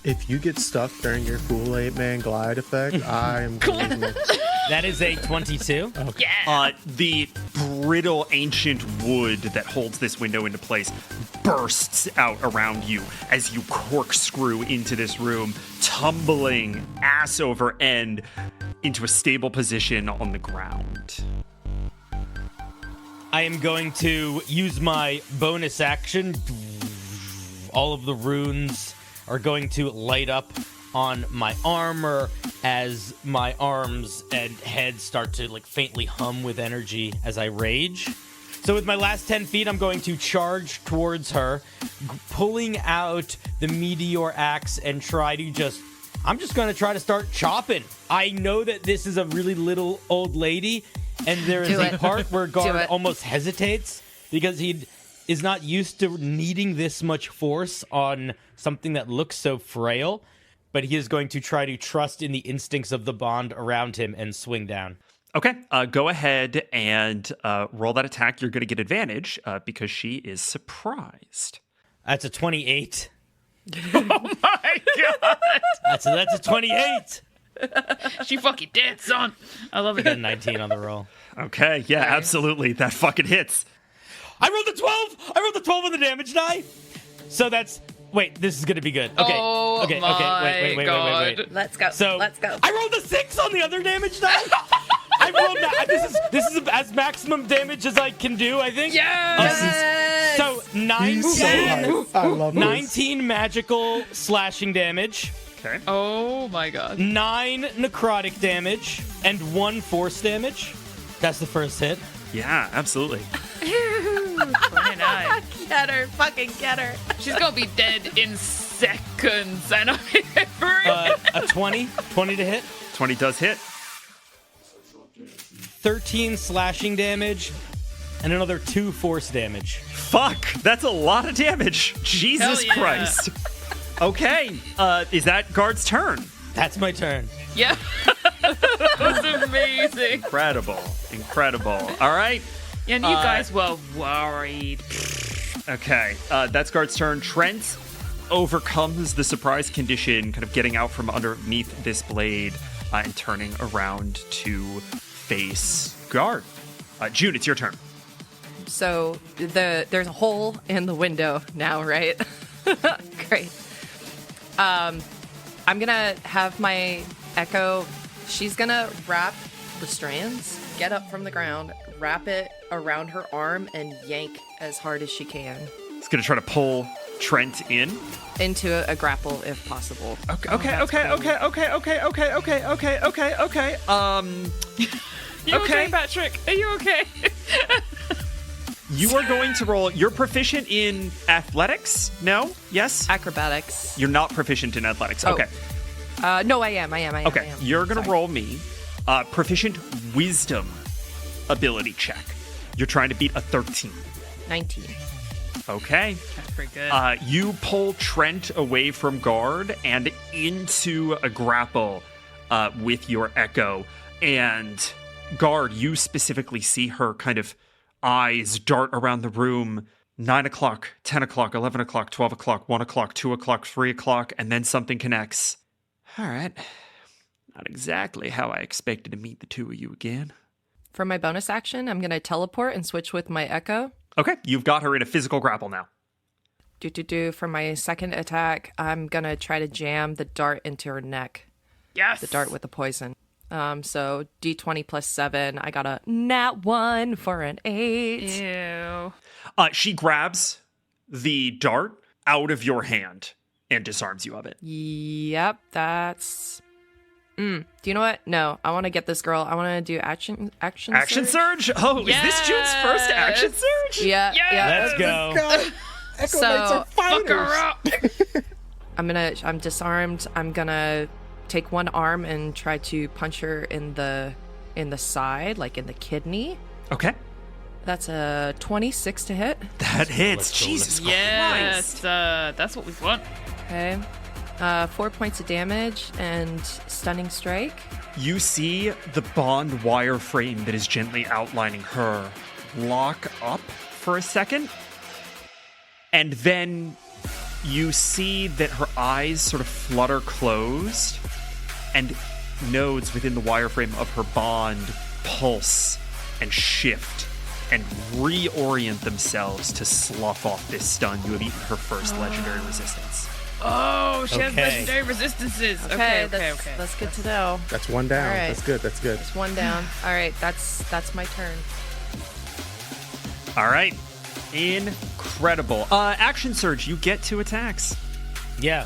A: If you get stuck during your Kool-Aid Man glide effect, I am going to...
C: That is a 22.
E: Yeah.
F: The brittle ancient wood that holds this window into place bursts out around you as you corkscrew into this room, tumbling ass over end into a stable position on the ground.
C: I am going to use my bonus action. All of the runes are going to light up on my armor as my arms and head start to like faintly hum with energy as I rage. So with my last 10 feet, I'm going to charge towards her, pulling out the meteor axe and I'm just going to try to start chopping. I know that this is a really little old lady, and there is a part where Guard almost hesitates because he is not used to needing this much force on something that looks so frail, but he is going to try to trust in the instincts of the bond around him and swing down.
F: Okay, go ahead and roll that attack. You're going to get advantage because she is surprised.
C: That's a 28.
E: Oh my god.
C: That's a 28.
E: She fucking dead, son. I love
C: I got a
E: it.
C: 19 on the roll.
F: Okay, yeah, absolutely. That fucking hits.
C: I rolled a 12. I rolled a 12 on the damage die. So that's... Wait, this is going to be good. Okay.
E: Oh
C: okay.
E: my God.
C: Wait.
D: Let's go.
C: So
D: Let's go.
C: I rolled a 6 on the other damage die. I rolled that. This is as maximum damage as I can do, I think.
E: Yes!
C: So
A: He's so hype. I love this.
C: 19 magical slashing damage,
F: Okay.
E: Oh my god.
C: 9 necrotic damage, and 1 force damage. That's the first hit.
F: Yeah, absolutely.
E: 29.
D: Get her. Fucking get her.
E: She's gonna be dead in seconds. I know.
C: A 20 to hit.
F: 20 does hit.
C: 13 slashing damage, and another 2 force damage.
F: Fuck, that's a lot of damage. Jesus
E: Hell yeah.
F: Christ. Okay, is that Guard's turn?
C: That's my turn.
E: Yeah. That's amazing.
F: Incredible. All right.
E: And you guys were worried.
F: Okay, that's Guard's turn. Trent overcomes the surprise condition, kind of getting out from underneath this blade and turning around to face Guard. June, it's your turn.
D: So there's a hole in the window now, right? Great. I'm gonna have my Echo. She's gonna wrap the strands, get up from the ground, wrap it around her arm, and yank as hard as she can
F: He's going to try to pull Trent in.
D: into a grapple if possible.
F: Okay.
E: You okay, Patrick? Are you okay?
F: You are going to roll. You're proficient in athletics? No? Yes?
D: Acrobatics.
F: You're not proficient in athletics.
D: Oh.
F: Okay.
D: No, I am.
F: Okay. You're going to roll me proficient wisdom ability check. You're trying to beat a 13.
D: 19.
F: Okay.
E: That's pretty good.
F: You pull Trent away from Guard and into a grapple with your Echo. And Guard, you specifically see her kind of eyes dart around the room, 9 o'clock, 10 o'clock, 11 o'clock, 12 o'clock, 1 o'clock, 2 o'clock, 3 o'clock, and then something connects. All right. Not exactly how I expected to meet the two of you again.
D: For my bonus action, I'm going to teleport and switch with my Echo.
F: Okay, you've got her in a physical grapple now.
D: For my second attack, I'm going to try to jam the dart into her neck.
E: Yes.
D: The dart with the poison. So D20 plus 7. I got a nat 1 for an 8.
E: Ew.
F: She grabs the dart out of your hand and disarms you of it.
D: Yep, that's... Do you know what? No, I want to get this girl. I want to do action
F: Action surge? Oh, is this June's first action surge?
D: Yeah, yeah.
C: Let's go.
D: So,
E: Fuck her up.
D: I'm disarmed. I'm gonna take one arm and try to punch her in the side, like in the kidney.
F: Okay.
D: That's a 26 to hit.
F: That hits.
C: Let's go.
F: Jesus
E: Yes,
F: Christ.
E: that's what we want.
D: Okay. 4 points of damage and stunning strike.
F: You see the bond wireframe that is gently outlining her lock up for a second. And then you see that her eyes sort of flutter closed, and nodes within the wireframe of her bond pulse and shift and reorient themselves to slough off this stun. You have eaten her first legendary resistance.
E: Oh, she has
C: Okay.
E: legendary resistances.
D: Okay,
E: Okay.
D: that's good to know.
A: That's one down.
D: All right.
A: That's good. That's good.
D: It's one down. All right, that's my turn.
F: All right. Incredible. Action surge, you get 2 attacks.
C: Yeah.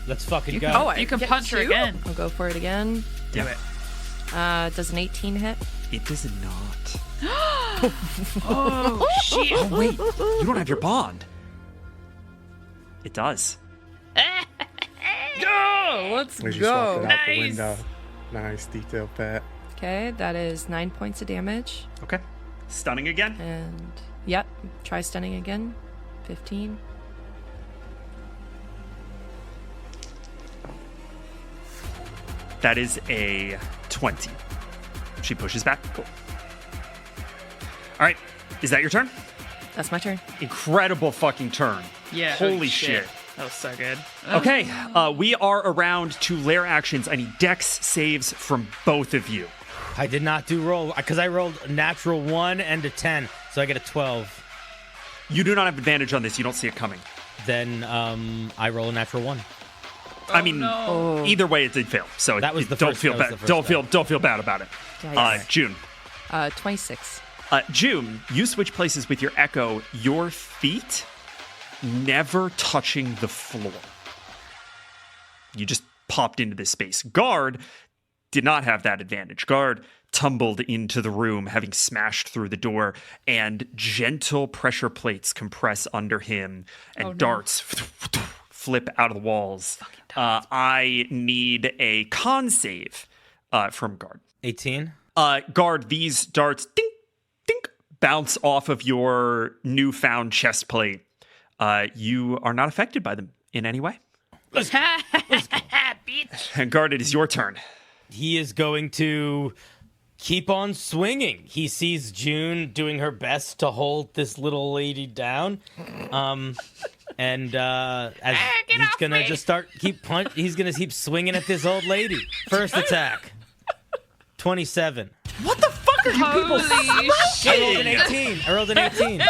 C: Let's fucking go.
D: I
E: You can
D: get
E: punch her
D: 2?
E: again.
D: I'll go for it again.
E: Do it.
D: Does an 18 hit?
F: It does not.
E: Oh, shit.
F: Oh, wait. You don't have your bond. It does.
E: Go!
D: Let's
A: We just swapped it out the
E: Nice.
A: window. Nice detail, Pat.
D: Okay, that is 9 points of damage.
F: Okay. Stunning again.
D: And, yep, try stunning again. 15.
F: That is a 20. She pushes back. Cool. All right. Is that your turn?
D: That's my turn.
F: Incredible fucking turn.
E: Yeah.
F: Holy shit.
E: That was so good.
F: Okay. We are around to lair actions. I need dex saves from both of you.
C: I did not do roll because I rolled a natural 1 and a 10, so I get a 12.
F: You do not have advantage on this. You don't see it coming.
C: Then I roll a natural 1.
F: I mean,
E: no.
F: either way, it did fail. So
C: That was the
F: don't
C: first-
F: feel
C: that was
F: bad.
C: the first
F: Don't feel bad about it.
D: Yikes.
F: June.
D: 26.
F: June, you switch places with your Echo. Your feet never touching the floor. You just popped into this space. Guard did not have that advantage. Guard tumbled into the room, having smashed through the door, and gentle pressure plates compress under him, and darts flip out of the walls. I need a con save from Guard.
C: 18.
F: Guard, these darts, dink, dink, bounce off of your newfound chest plate. You are not affected by them in any way.
E: Bitch.
F: And Guard, it is your turn.
C: He is going to keep on swinging. He sees June doing her best to hold this little lady down. And as
E: Get
C: he's
E: off
C: gonna
E: me.
C: just start he's gonna keep swinging at this old lady. First attack. 27.
F: What the fuck are you people
E: Holy
C: I rolled an
E: shit.
C: 18. I rolled an 18.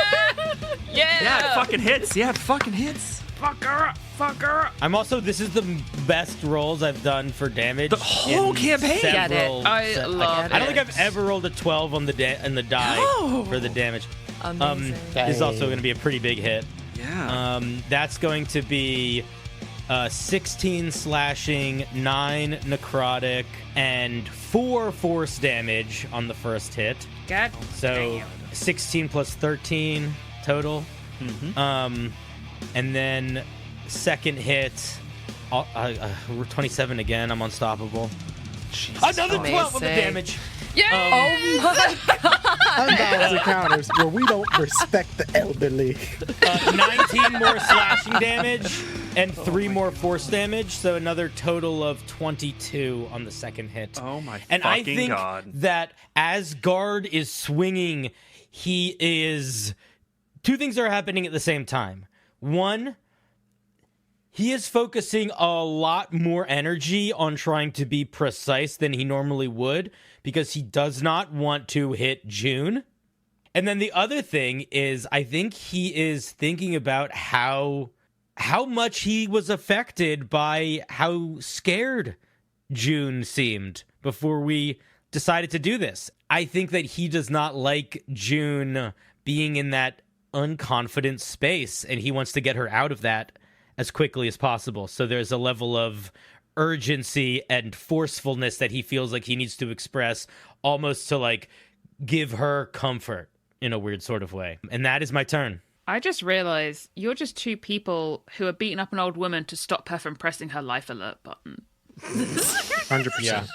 F: Yeah, it fucking hits. Yeah, it fucking hits.
E: Fuck her up. Fuck her up.
C: I'm also this is the best rolls I've done for damage.
F: The whole
C: in
F: campaign.
D: Get it.
C: several
E: I
C: se-
E: love
C: I don't think
E: it.
C: I've ever rolled a 12 on the die
F: No.
C: for the damage.
D: Amazing.
C: This is also going to be a pretty big hit.
F: Yeah.
C: That's going to be 16 slashing, 9 necrotic, and 4 force damage on the first hit.
E: God
C: So
E: damn.
C: 16 plus 13 total. And then second hit, 27 again. I'm unstoppable. Another 12 on the
D: Amazing.
C: damage.
E: Yeah.
D: Oh my god.
A: Unbalanced encounters where we don't respect the elderly.
C: 19 more slashing damage and 3 more force damage, so another total of 22 on the second hit.
F: Oh my
C: And I
F: fucking
C: think
F: God.
C: that as Guard is swinging, he is two things are happening at the same time. One, he is focusing a lot more energy on trying to be precise than he normally would because he does not want to hit June. And then the other thing is, I think he is thinking about how much he was affected by how scared June seemed before we decided to do this. I think that he does not like June being in that unconfident space, and he wants to get her out of that as quickly as possible. So there's a level of urgency and forcefulness that he feels like he needs to express, almost to like give her comfort in a weird sort of way. And that is my turn.
E: I just realized you're just two people who are beating up an old woman to stop her from pressing her life alert button.
A: 100%.
C: Yeah.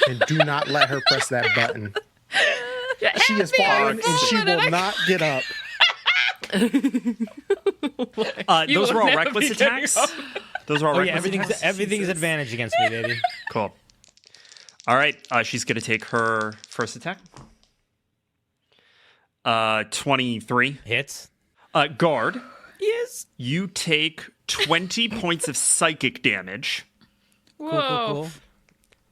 A: And do not let her press that button.
E: Yeah,
A: She has fallen and she will not get up.
F: Those were all
E: never
F: reckless
E: be getting
F: attacks.
E: up.
F: Those are all
C: Oh yeah,
F: reckless
C: everything's advantage against me, baby.
F: Cool. All right, she's going to take her first attack. 23.
C: Hits.
F: Guard,
C: Yes.
F: you take 20 points of psychic damage,
C: Cool.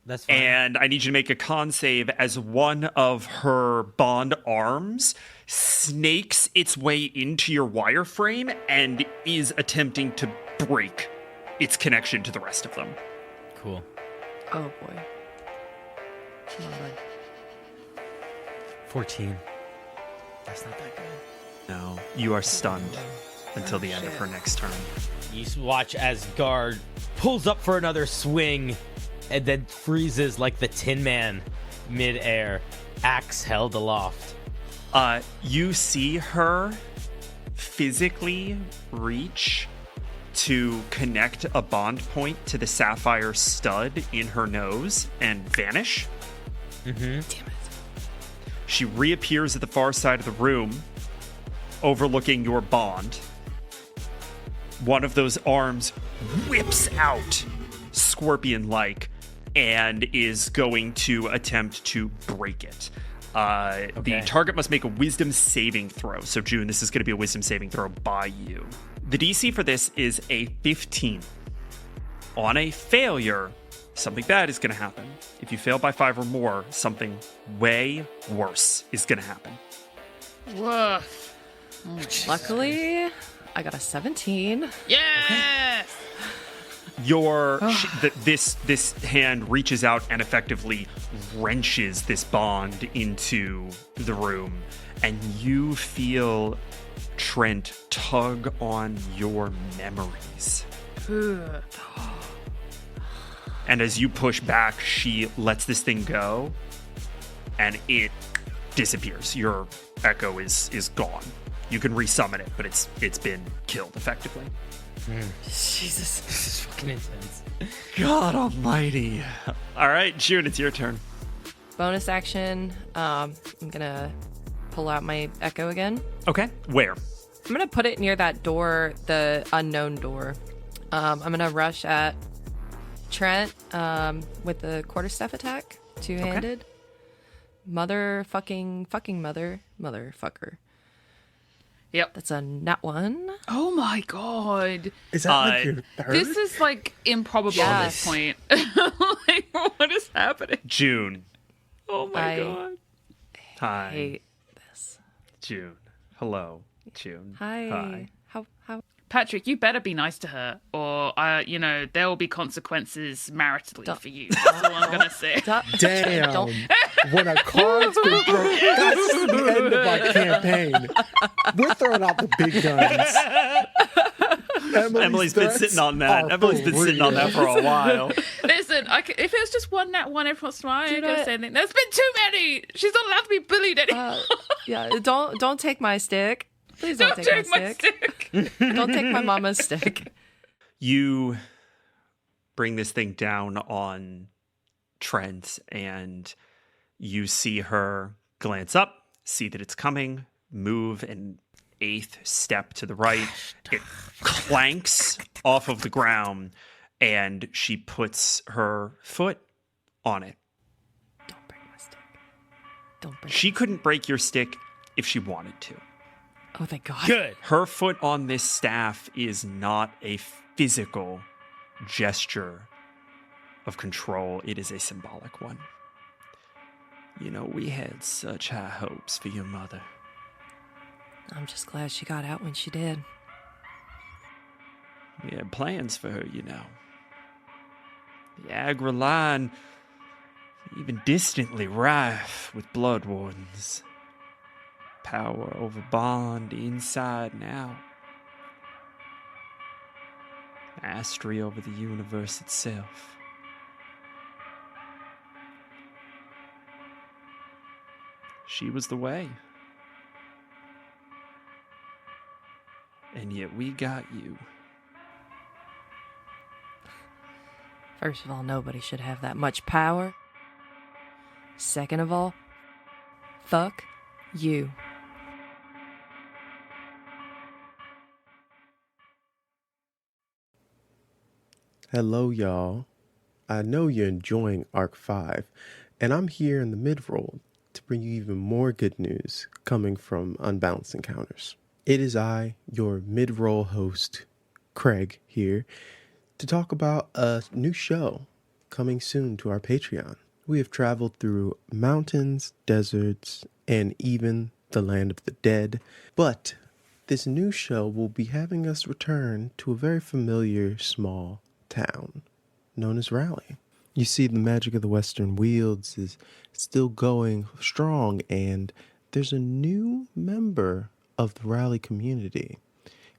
C: That's fine.
F: and I need you to make a con save as one of her bond arms snakes its way into your wireframe and is attempting to break its connection to the rest of them.
C: Cool.
D: Oh boy. Come on, bud.
C: 14. That's not that good.
F: No, you are stunned until the end of her next turn.
C: You watch as Guard pulls up for another swing and then freezes like the Tin Man mid-air, axe held aloft.
F: You see her physically reach to connect a bond point to the sapphire stud in her nose and vanish.
C: Mm-hmm.
D: Damn it.
F: She reappears at the far side of the room, overlooking your bond. One of those arms whips out, scorpion-like, and is going to attempt to break it. The target must make a wisdom saving throw. So, June, this is going to be a wisdom saving throw by you. The DC for this is a 15. On a failure, something bad is going to happen. If you fail by 5 or more, something way worse is going to happen.
E: Woof.
D: Luckily, I got a 17.
E: Yes!
F: This hand reaches out and effectively wrenches this bond into the room, and you feel Trent tug on your memories. And as you push back, she lets this thing go, and it disappears. Your echo is gone. You can resummon it, but it's been killed effectively.
C: Jesus, this is fucking intense.
F: God almighty. All right, June, it's your turn.
D: Bonus action. I'm gonna pull out my echo again.
F: Okay. Where?
D: I'm gonna put it near that door, the unknown door. I'm gonna rush at Trent with the quarterstaff attack, two-handed. Motherfucker.
E: Yep.
D: That's a nat one.
E: Oh my god.
A: Is that like your third?
E: This is like improbable at this point. Like, what is happening?
F: June.
E: Oh my
D: I
E: god.
F: Hi.
D: hate this.
F: June. Hello, June.
D: Hi. How?
E: Patrick, you better be nice to her, or there will be consequences maritally
D: Don't-
E: for you. That's all I'm gonna say.
A: Damn.
D: Don't-
A: When a card's been broke, that's the end of our campaign. We're throwing out the big guns.
F: Emily's been sitting on that. Emily's been sitting on that for a while.
E: Listen, if it was just one nat one, everyone's fine. I
D: Do
E: don't
D: it.
E: say anything. There's been too many. She's not allowed to be bullied anymore.
D: Yeah. Don't take my stick. Please don't
E: Don't
D: take
E: take
D: my
E: my
D: stick.
E: stick.
D: Don't take my mama's stick.
F: You bring this thing down on Trent, and you see her glance up, see that it's coming, move an 8th step to the right. It clanks off of the ground, and she puts her foot on it.
D: Don't break my stick. Don't break.
F: She couldn't break your stick if she wanted to.
D: Oh, thank God.
C: Good.
F: Her foot on this staff is not a physical gesture of control. It is a symbolic one. You know, we had such high hopes for your mother.
D: I'm just glad she got out when she did.
F: We had plans for her, you know. The Agra line, even distantly rife with blood wardens. Power over bond inside and out. Mastery over the universe itself. She was the way. And yet we got you.
D: First of all, nobody should have that much power. Second of all, fuck you.
A: Hello, y'all. I know you're enjoying Arc 5, and I'm here in the mid-roll to bring you even more good news coming from Unbalanced Encounters. It is I, your mid-roll host, Craig, here to talk about a new show coming soon to our Patreon. We have traveled through mountains, deserts, and even the land of the dead, but this new show will be having us return to a very familiar small town known as Raleigh. You see, the magic of the Western Wields is still going strong, and there's a new member of the Raleigh community,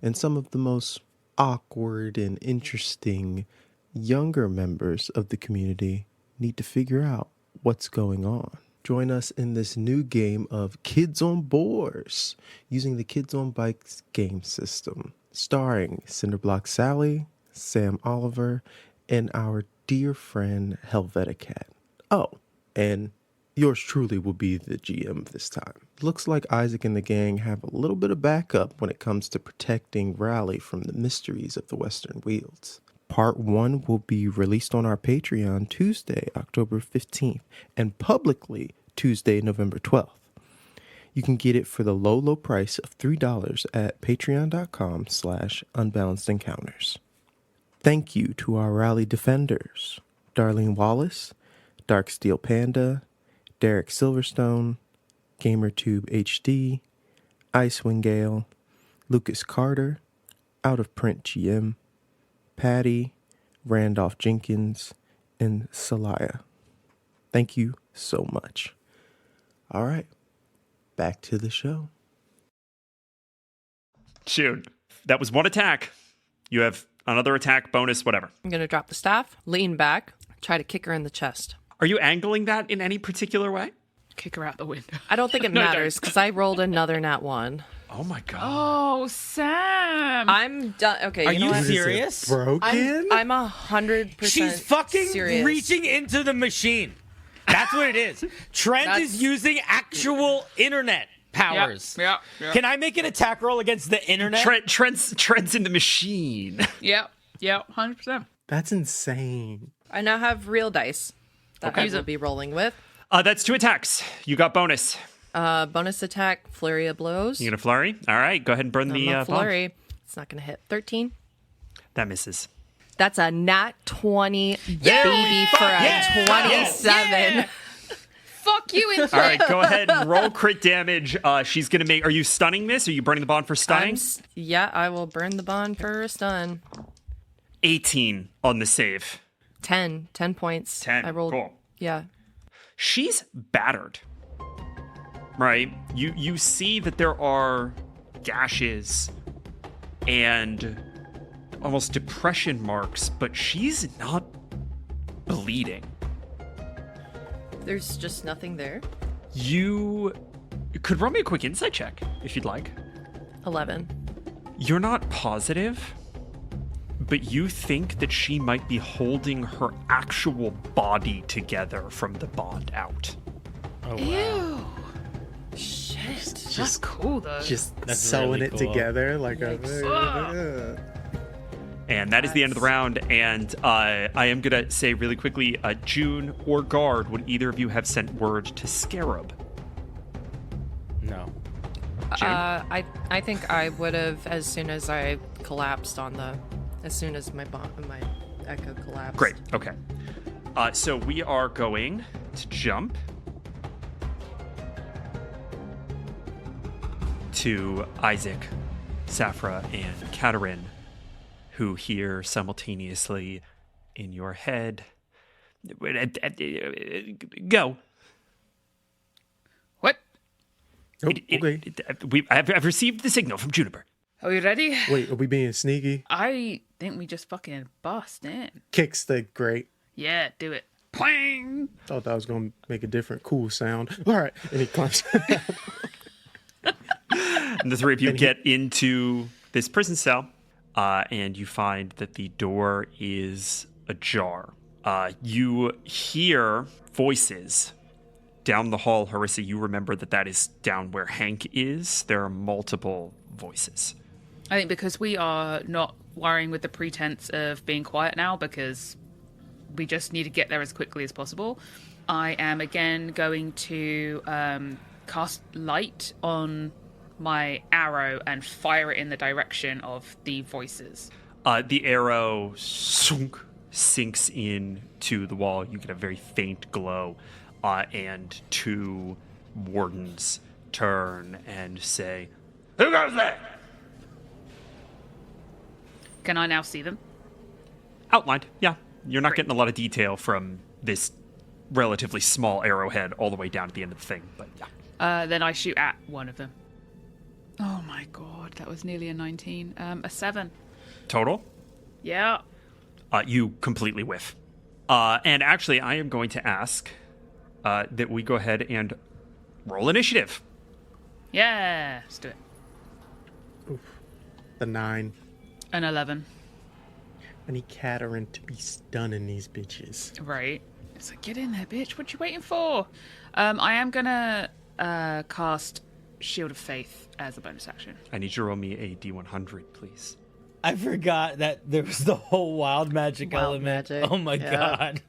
A: and some of the most awkward and interesting younger members of the community need to figure out what's going on. Join us in this new game of Kids on Boars using the Kids on Bikes game system, starring Cinderblock Sally, Sam Oliver, and our dear friend Helvetica Cat. Oh, and yours truly will be the GM this time. Looks like Isaac and the gang have a little bit of backup when it comes to protecting Raleigh from the mysteries of the Western Wields. Part 1 will be released on our Patreon Tuesday, October 15th, and publicly Tuesday, November 12th. You can get it for the low price of $3 at patreon.com/unbalancedencounters. Thank you to our Raleigh Defenders, Darlene Wallace, Dark Steel Panda, Derek Silverstone, GamerTube HD, Icewind Gale, Lucas Carter, Out of Print GM, Patty, Randolph Jenkins, and Salaya. Thank you so much. All right, back to the show.
F: Shoot. That was one attack. You have another attack, bonus, whatever.
D: I'm going to drop the staff, lean back, try to kick her in the chest.
F: Are you angling that in any particular way?
E: Kick her out the window.
D: I don't think it matters because I rolled another nat 1.
F: Oh my god.
E: Oh, Sam.
D: I'm done. Okay,
C: Are
D: you know
C: you
D: what?
C: serious?
A: Broken?
D: I'm 100%
C: She's fucking
D: serious.
C: reaching into the machine. That's what it is. Trent is using actual internet powers.
E: Yep.
C: Can I make an attack roll against the internet?
F: Trent's in the machine.
E: Yep. 100%.
A: That's insane.
D: I now have real dice that I
E: Use
D: will
E: it.
D: be rolling with.
F: That's 2 attacks. You got bonus.
D: Bonus attack, flurry of blows.
F: You gonna flurry? All right, go ahead and burn
D: I'm
F: the
D: a
F: bomb.
D: flurry. It's not going to hit. 13.
F: That misses.
D: That's a nat 20,
F: There
D: baby,
F: we
D: for a
C: fucking
D: 27.
E: Yeah. Fuck you,
F: All right, go ahead and roll crit damage. She's gonna make. Are you stunning this? Are you burning the bond for stunning?
D: Yeah, I will burn the bond for a stun.
F: 18 on the save.
D: 10 points.
F: 10.
D: I rolled.
F: Cool.
D: Yeah.
F: She's battered. Right? You see that there are gashes and almost depression marks, but she's not bleeding.
D: There's just nothing there.
F: You could run me a quick insight check if you'd like.
D: 11.
F: You're not positive, but you think that she might be holding her actual body together from the bond out.
C: Oh, wow.
E: Ew. Shit. That's cool, though.
A: Just
C: That's
A: sewing
C: really
A: it
C: cool.
A: together like
F: And that is the end of the round. And I am going to say really quickly, June or Guard, would either of you have sent word to Scarab?
C: No.
F: June?
D: I think I would have as soon as I collapsed as soon as my echo collapsed.
F: Great. Okay. So we are going to jump to Isaac, Safra, and Katerin, who hear simultaneously in your head. Go.
E: What?
A: Oh, okay.
F: I've received the signal from Juniper.
E: Are we ready?
A: Wait, are we being sneaky?
E: I think we just fucking bust in.
A: Kickstick, great.
E: Yeah, do it. Pwang!
A: Thought that was gonna make a different cool sound. All right, and he climbs.
F: And the three of you get into this prison cell, and you find that the door is ajar. You hear voices down the hall. Harissa, you remember that is down where Hank is. There are multiple voices.
E: I think because we are not worrying with the pretense of being quiet now, because we just need to get there as quickly as possible, I am again going to cast light on my arrow and fire it in the direction of the voices.
F: The arrow sinks into the wall. You get a very faint glow, and two wardens turn and say, "Who goes there?"
E: Can I now see them?
F: Outlined, yeah. You're not
E: Great.
F: getting a lot of detail from this relatively small arrowhead all the way down to the end of the thing, but yeah.
E: Then I shoot at one of them. Oh my god, that was nearly a 19. A 7.
F: Total?
E: Yeah.
F: You completely whiff. And actually, I am going to ask that we go ahead and roll initiative.
E: Yeah, let's do it.
A: The 9.
E: An 11.
A: I need Katerin to be stunning these bitches.
E: Right. It's like, get in there, bitch. What you waiting for? I am gonna cast Shield of Faith as a bonus action.
F: I need you to roll me a D100, please.
C: I forgot that there was the whole wild magic
D: Wild
C: element.
D: magic,
C: Oh my
D: yeah.
C: god.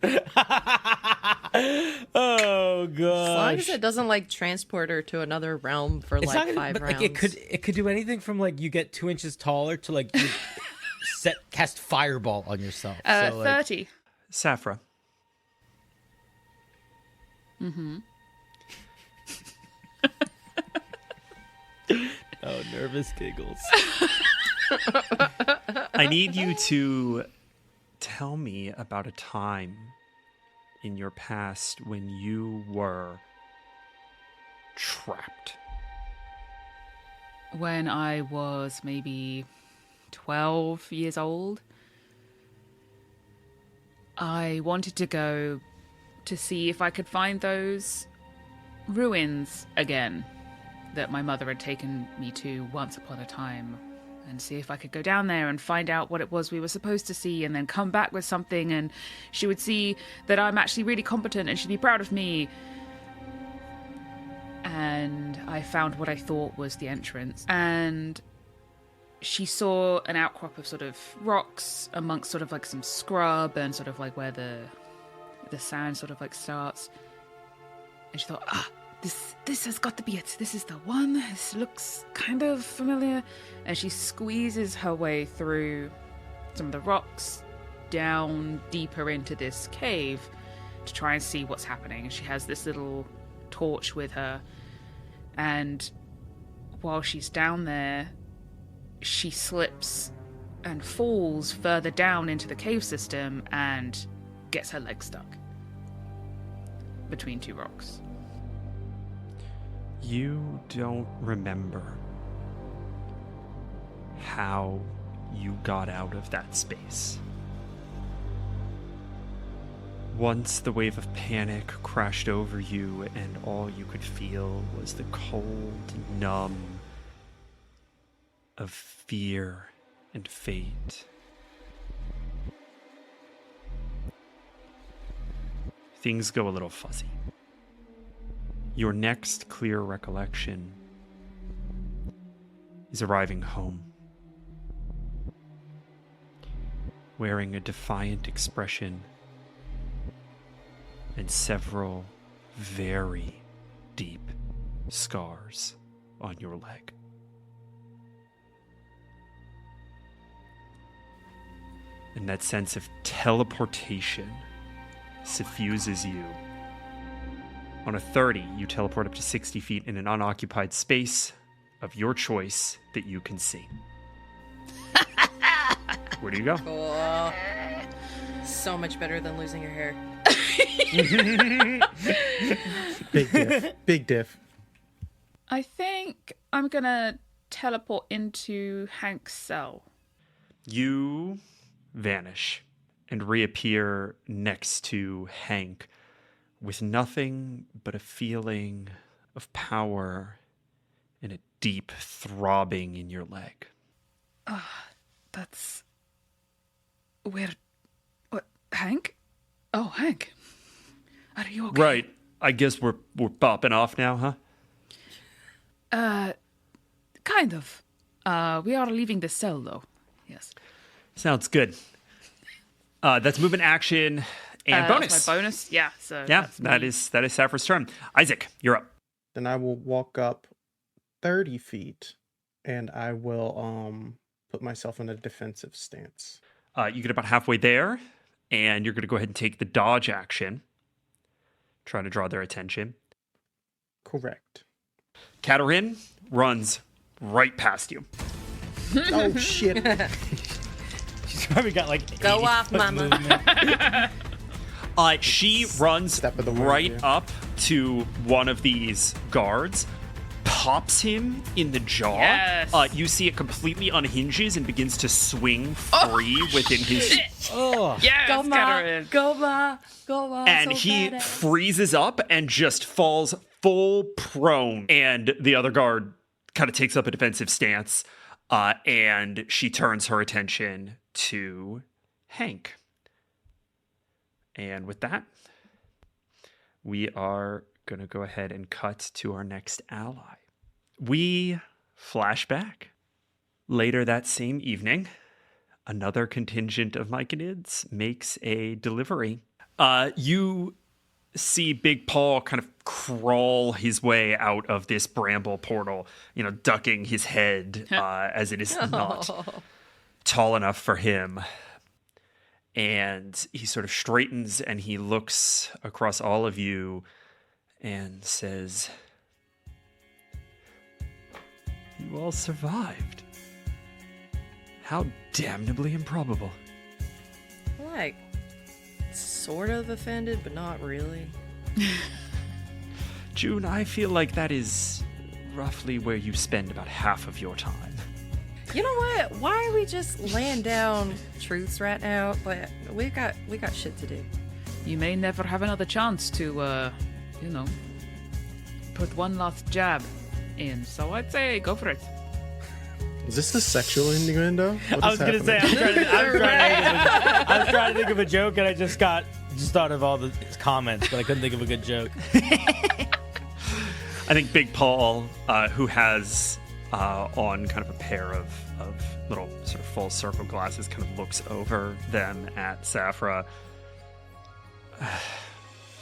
C: Oh
D: As long as
C: gosh.
D: it doesn't like transport her to another realm for
C: It's
D: like
C: not gonna-
D: 5
C: but,
D: rounds.
C: like, it could do anything from like you get 2 inches taller to like you cast fireball on yourself. So, like,
E: 30.
F: Safra.
C: oh, nervous giggles.
F: I need you to tell me about a time in your past when you were trapped.
E: When I was maybe 12 years old, I wanted to go to see if I could find those ruins again that my mother had taken me to once upon a time, and see if I could go down there and find out what it was we were supposed to see, and then come back with something, and she would see that I'm actually really competent and she'd be proud of me. And I found what I thought was the entrance, and she saw an outcrop of sort of rocks amongst sort of like some scrub and sort of like where the sand sort of like starts, and she thought, this has got to be it. This is the one. This looks kind of familiar. And she squeezes her way through some of the rocks down deeper into this cave to try and see what's happening. And she has this little torch with her, and while she's down there, she slips and falls further down into the cave system and gets her leg stuck between 2 rocks.
F: You don't remember how you got out of that space. Once the wave of panic crashed over you and all you could feel was the cold, numb of fear and fate. Things go a little fuzzy. Your next clear recollection is arriving home, wearing a defiant expression and several very deep scars on your leg. And that sense of teleportation suffuses you. On a 30, you teleport up to 60 feet in an unoccupied space of your choice that you can see. Where do you go?
D: Cool. So much better than losing your hair.
A: Big diff. Big diff.
E: I think I'm gonna teleport into Hank's cell.
F: You vanish and reappear next to Hank with nothing but a feeling of power and a deep throbbing in your leg.
E: That's weird. What, Hank? Oh, Hank. Are you okay?
F: Right. I guess we're popping off now, huh?
E: Kind of. We are leaving the cell, though. Yes.
F: Sounds good. That's movement action and bonus.
E: That's my bonus. Yeah. So
F: Yeah,
E: that's
F: that
E: me.
F: is Safra's turn. Isaac, you're up.
A: Then I will walk up 30 feet and I will put myself in a defensive stance.
F: You get about halfway there, and you're going to go ahead and take the dodge action, trying to draw their attention.
A: Correct.
F: Katarin runs right past you.
A: Oh shit.
C: She's probably got like
D: Go
C: 80
D: off,
C: foot
D: mama.
C: movement.
F: She runs
A: Step of the wind,
F: right
A: yeah.
F: up to one of these guards, pops him in the jaw.
E: Yes.
F: You see it completely unhinges and begins to swing free within his...
C: Oh,
E: Yes,
D: Go, Ma.
E: Katarin.
D: Go, Ma. Go, Ma.
F: And
D: so
F: he
D: badass.
F: freezes up and just falls full prone. And the other guard kind of takes up a defensive stance, and she turns her attention to Hank. And with that, we are going to go ahead and cut to our next ally. We flash back. Later that same evening, another contingent of Myconids makes a delivery. You see Big Paul kind of crawl his way out of this bramble portal, ducking his head as it is not tall enough for him. And he sort of straightens and he looks across all of you and says, "You all survived. How damnably improbable."
D: Like, sort of offended, but not really.
F: June, I feel like that is roughly where you spend about half of your time.
D: You know what? Why are we just laying down truths right now? But we got shit to do.
E: You may never have another chance to, put one last jab in. So I'd say go for it.
A: Is this the sexual innuendo? What
C: I
A: is
C: was gonna say
A: happening?
C: I was trying to think of a joke, and I just thought of all the comments, but I couldn't think of a good joke.
F: I think Big Paul, who has on kind of a pair of little sort of full circle glasses, kind of looks over them at Safra.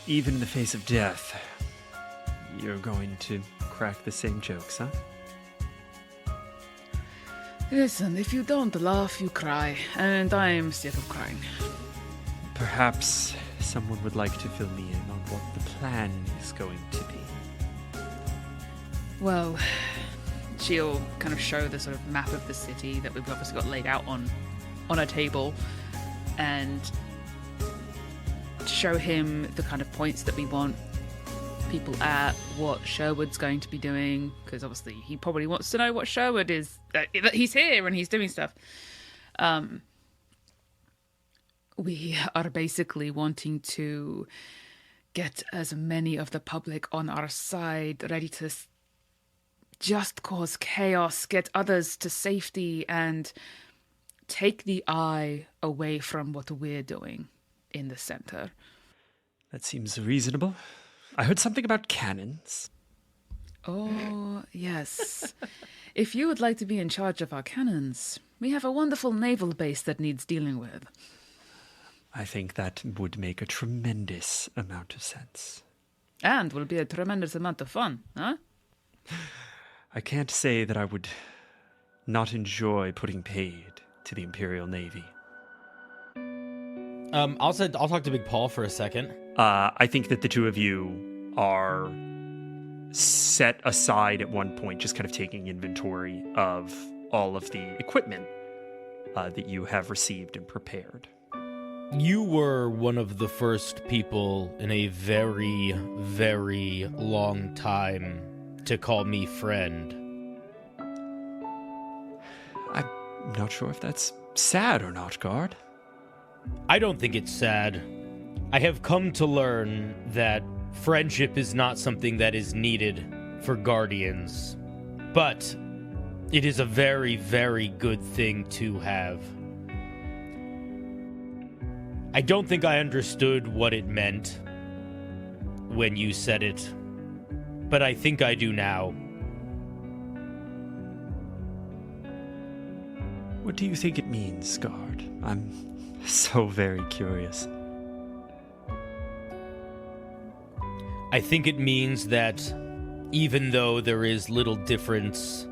F: Even in the face of death, you're going to crack the same jokes, huh?
E: Listen, if you don't laugh, you cry, and I'm sick of crying.
F: Perhaps someone would like to fill me in on what the plan is going to be.
E: Well, she'll kind of show the sort of map of the city that we've obviously got laid out on a table, and show him the kind of points that we want people at, what Sherwood's going to be doing, because obviously he probably wants to know what Sherwood is, that he's here and he's doing stuff. We are basically wanting to get as many of the public on our side, ready to just cause chaos, get others to safety, and take the eye away from what we're doing in the center.
F: That seems reasonable. I heard something about cannons.
E: Oh, yes. If you would like to be in charge of our cannons, we have a wonderful naval base that needs dealing with.
F: I think that would make a tremendous amount of sense.
E: And will be a tremendous amount of fun, huh?
F: I can't say that I would not enjoy putting paid to the Imperial Navy.
C: I'll talk to Big Paul for a second.
F: I think that the two of you are set aside at one point, just kind of taking inventory of all of the equipment that you have received and prepared.
C: You were one of the first people in a very, very long time to call me friend.
F: I'm not sure if that's sad or not, Guard.
C: I don't think it's sad. I have come to learn that friendship is not something that is needed for Guardians, but it is a very, very good thing to have. I don't think I understood what it meant when you said it, but I think I do now.
F: What do you think it means, Guard? I'm so very curious.
C: I think it means that even though there is little difference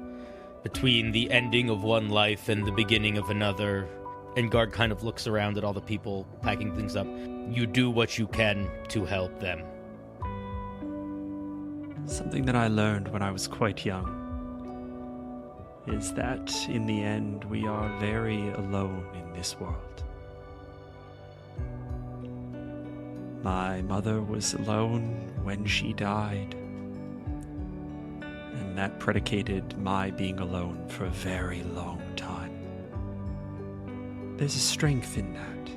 C: between the ending of one life and the beginning of another, and Guard kind of looks around at all the people packing things up, you do what you can to help them.
F: Something that I learned when I was quite young is that in the end we are very alone in this world. My mother was alone when she died, and that predicated my being alone for a very long time. There's a strength in that.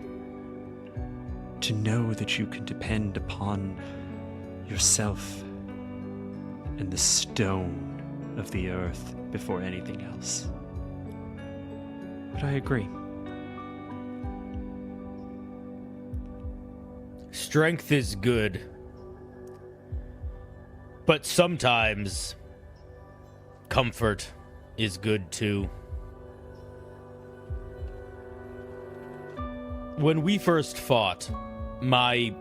F: To know that you can depend upon yourself and the stone of the earth before anything else. But I agree.
C: Strength is good, but sometimes comfort is good too. When we first fought, my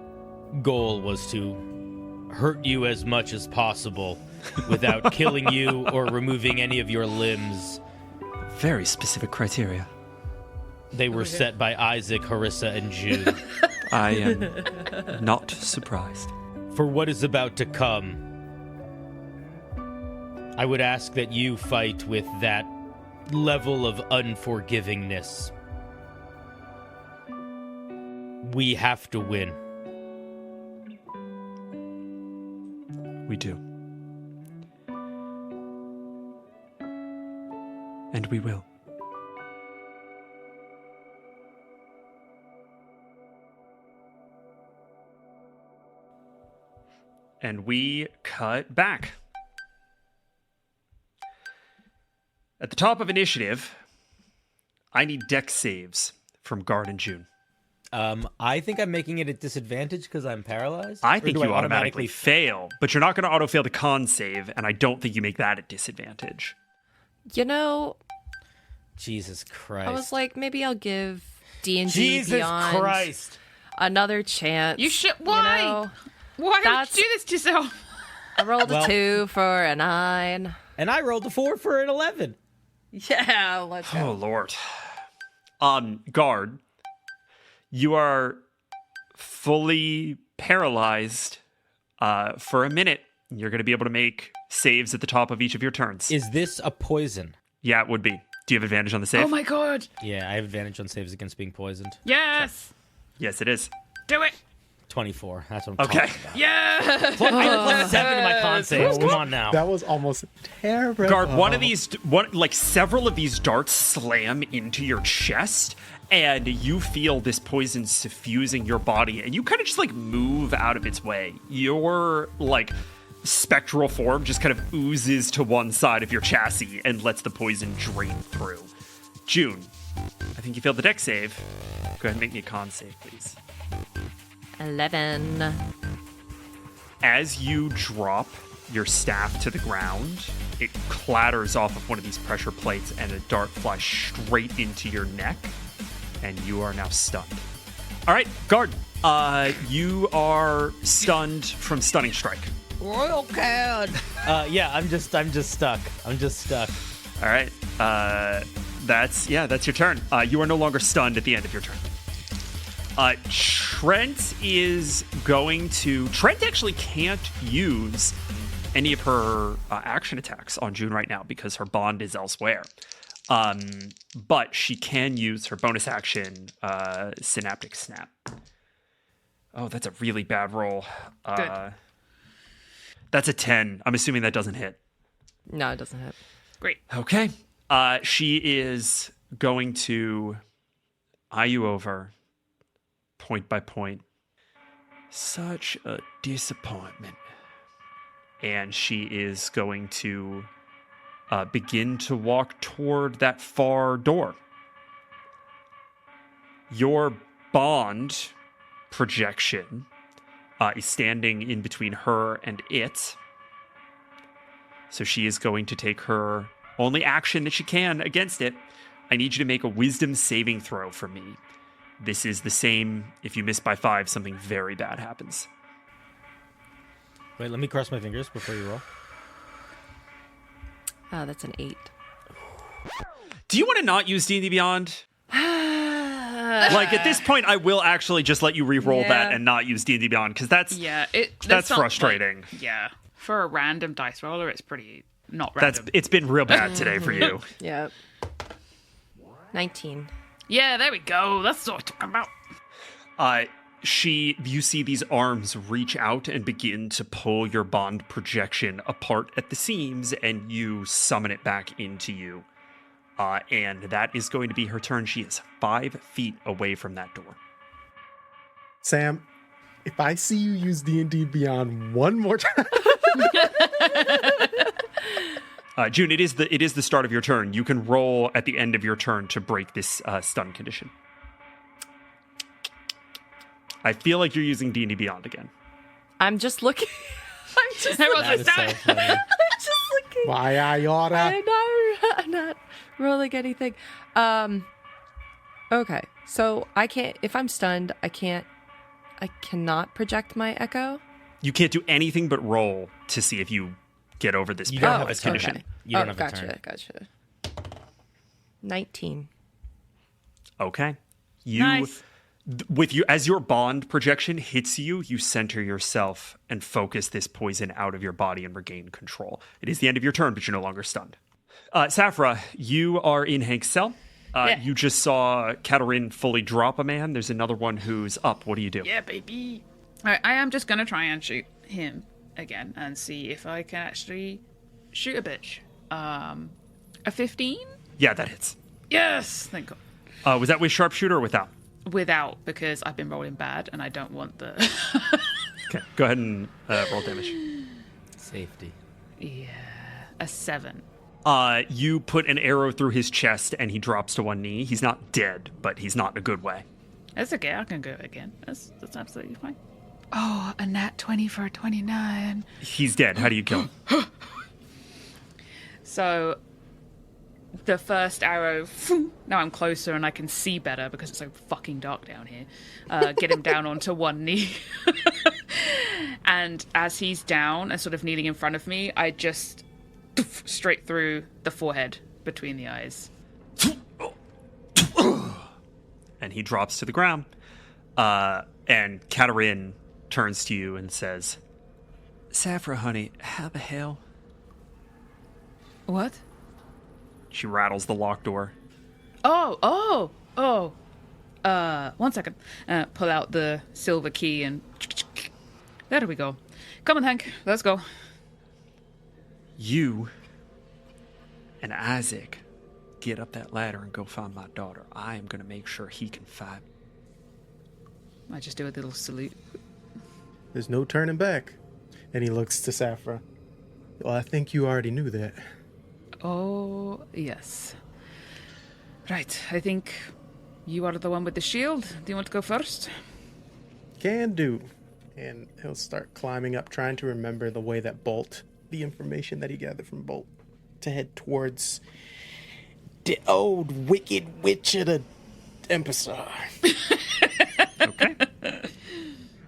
C: goal was to hurt you as much as possible without killing you or removing any of your limbs.
F: Very specific criteria.
C: They were set by Isaac, Harissa, and June.
F: I am not surprised.
C: For what is about to come, I would ask that you fight with that level of unforgivingness. We have to win.
F: We do. And we will. And we cut back. At the top of initiative, I need dex saves from Guard and June.
C: I think I'm making it a disadvantage because I'm paralyzed.
F: I
C: Or
F: think
C: do
F: you automatically fail, but you're not going to auto-fail the con save, and I don't think you make that a disadvantage.
D: You know,
C: Jesus Christ.
D: I was like, maybe I'll give D&D
C: Jesus
D: Beyond
C: Christ.
D: another chance.
E: You should. Why?
D: You know?
E: Why would
D: That's-
E: you do this to yourself?
D: I rolled
C: Well-
D: a 2 for a 9.
C: And I rolled a 4 for an 11.
D: Yeah, let's go.
F: Oh, Lord. Guard, you are fully paralyzed for a minute. You're going to be able to make saves at the top of each of your turns.
C: Is this a poison?
F: Yeah, it would be. Do you have advantage on the save?
E: Oh my god.
C: Yeah, I have advantage on saves against being poisoned.
E: Yes.
F: Yes, it is.
E: Do it.
C: 24. That's what I'm
F: Okay.
C: talking about.
E: Yeah.
C: I have plus 7 to my con saves. Come on now.
A: That was almost terrible.
F: Guard, several of these darts slam into your chest, and you feel this poison suffusing your body, and you kind of just like move out of its way. Your like spectral form just kind of oozes to one side of your chassis and lets the poison drain through. June, I think you failed the dex save. Go ahead and make me a con save, please.
D: 11.
F: As you drop your staff to the ground, it clatters off of one of these pressure plates and a dart flies straight into your neck, and you are now stunned. All right, Guard, you are stunned from Stunning Strike.
C: Royal Cad. Yeah, I'm just stuck.
F: All right. That's your turn. You are no longer stunned at the end of your turn. Trent actually can't use any of her action attacks on June right now because her bond is elsewhere. But she can use her bonus action, Synaptic Snap. Oh, that's a really bad roll.
E: Good.
F: That's a 10. I'm assuming that doesn't hit.
D: No, it doesn't hit.
E: Great.
F: Okay. She is going to eye you over point by point. Such a disappointment. And she is going to begin to walk toward that far door. Your bond projection is standing in between her and it. So she is going to take her only action that she can against it. I need you to make a wisdom saving throw for me. This is the same. If you miss by 5, something very bad happens.
C: Wait, let me cross my fingers before you roll.
D: That's an 8.
F: Do you want to not use D&D Beyond? Like, at this point, I will actually just let you re-roll that and not use D&D Beyond, because that's
E: that's not,
F: frustrating.
E: Like, yeah. For a random dice roller, it's pretty not random.
F: It's been real bad today for you.
D: Yep. 19.
E: Yeah, there we go. That's what I'm talking about.
F: You see these arms reach out and begin to pull your bond projection apart at the seams, and you summon it back into you. And that is going to be her turn. She is 5 feet away from that door.
A: Sam, if I see you use D&D Beyond one more time...
F: June, it is the start of your turn. You can roll at the end of your turn to break this stun condition. I feel like you're using D&D Beyond again.
D: I'm just looking. I'm just
C: That is so funny.
D: I'm just looking.
A: Why I oughta...
D: I know. I'm not rolling anything. Okay. So I can't, if I'm stunned, I cannot project my echo.
F: You can't do anything but roll to see if you get over this
C: You don't have a
F: paralyzed
C: turn.
F: condition.
D: Okay.
C: You don't have a turn.
D: Gotcha. 19.
F: Okay.
E: Nice.
F: With you, as your bond projection hits you, you center yourself and focus this poison out of your body and regain control. It is the end of your turn, but you're no longer stunned. Safra, you are in Hank's cell. You just saw Katerin fully drop a man. There's another one who's up. What do you do?
E: Yeah, baby. All right, I am just going to try and shoot him again and see if I can actually shoot a bitch. A 15?
F: Yeah, that hits.
E: Yes! Thank God.
F: Was that with sharpshooter or without?
E: Without, because I've been rolling bad and I don't want the...
F: Okay, go ahead and roll damage.
C: Safety.
E: Yeah, a 7.
F: You put an arrow through his chest and he drops to one knee. He's not dead, but he's not in a good way.
E: That's okay, I can go again. That's absolutely fine. Oh, a nat 20 for a 29.
F: He's dead. How do you kill him?
E: So, the first arrow, now I'm closer and I can see better because it's so fucking dark down here. Get him down onto one knee. And as he's down and sort of kneeling in front of me, I just straight through the forehead between the eyes.
F: And he drops to the ground. And Katerin turns to you and says, Safra, honey, how the hell?
E: What?
F: She rattles the locked door.
E: Oh. 1 second. Pull out the silver key and... There we go. Come on, Hank. Let's go.
F: You and Isaac get up that ladder and go find my daughter. I am going to make sure he can fight.
E: I just do a little salute.
A: There's no turning back. And he looks to Safra. Well, I think you already knew that.
E: Oh, yes. Right, I think you are the one with the shield. Do you want to go first?
A: Can do. And he'll start climbing up, trying to remember the way that the information that he gathered from Bolt, to head towards the old wicked witch of the Emperor.
F: Okay.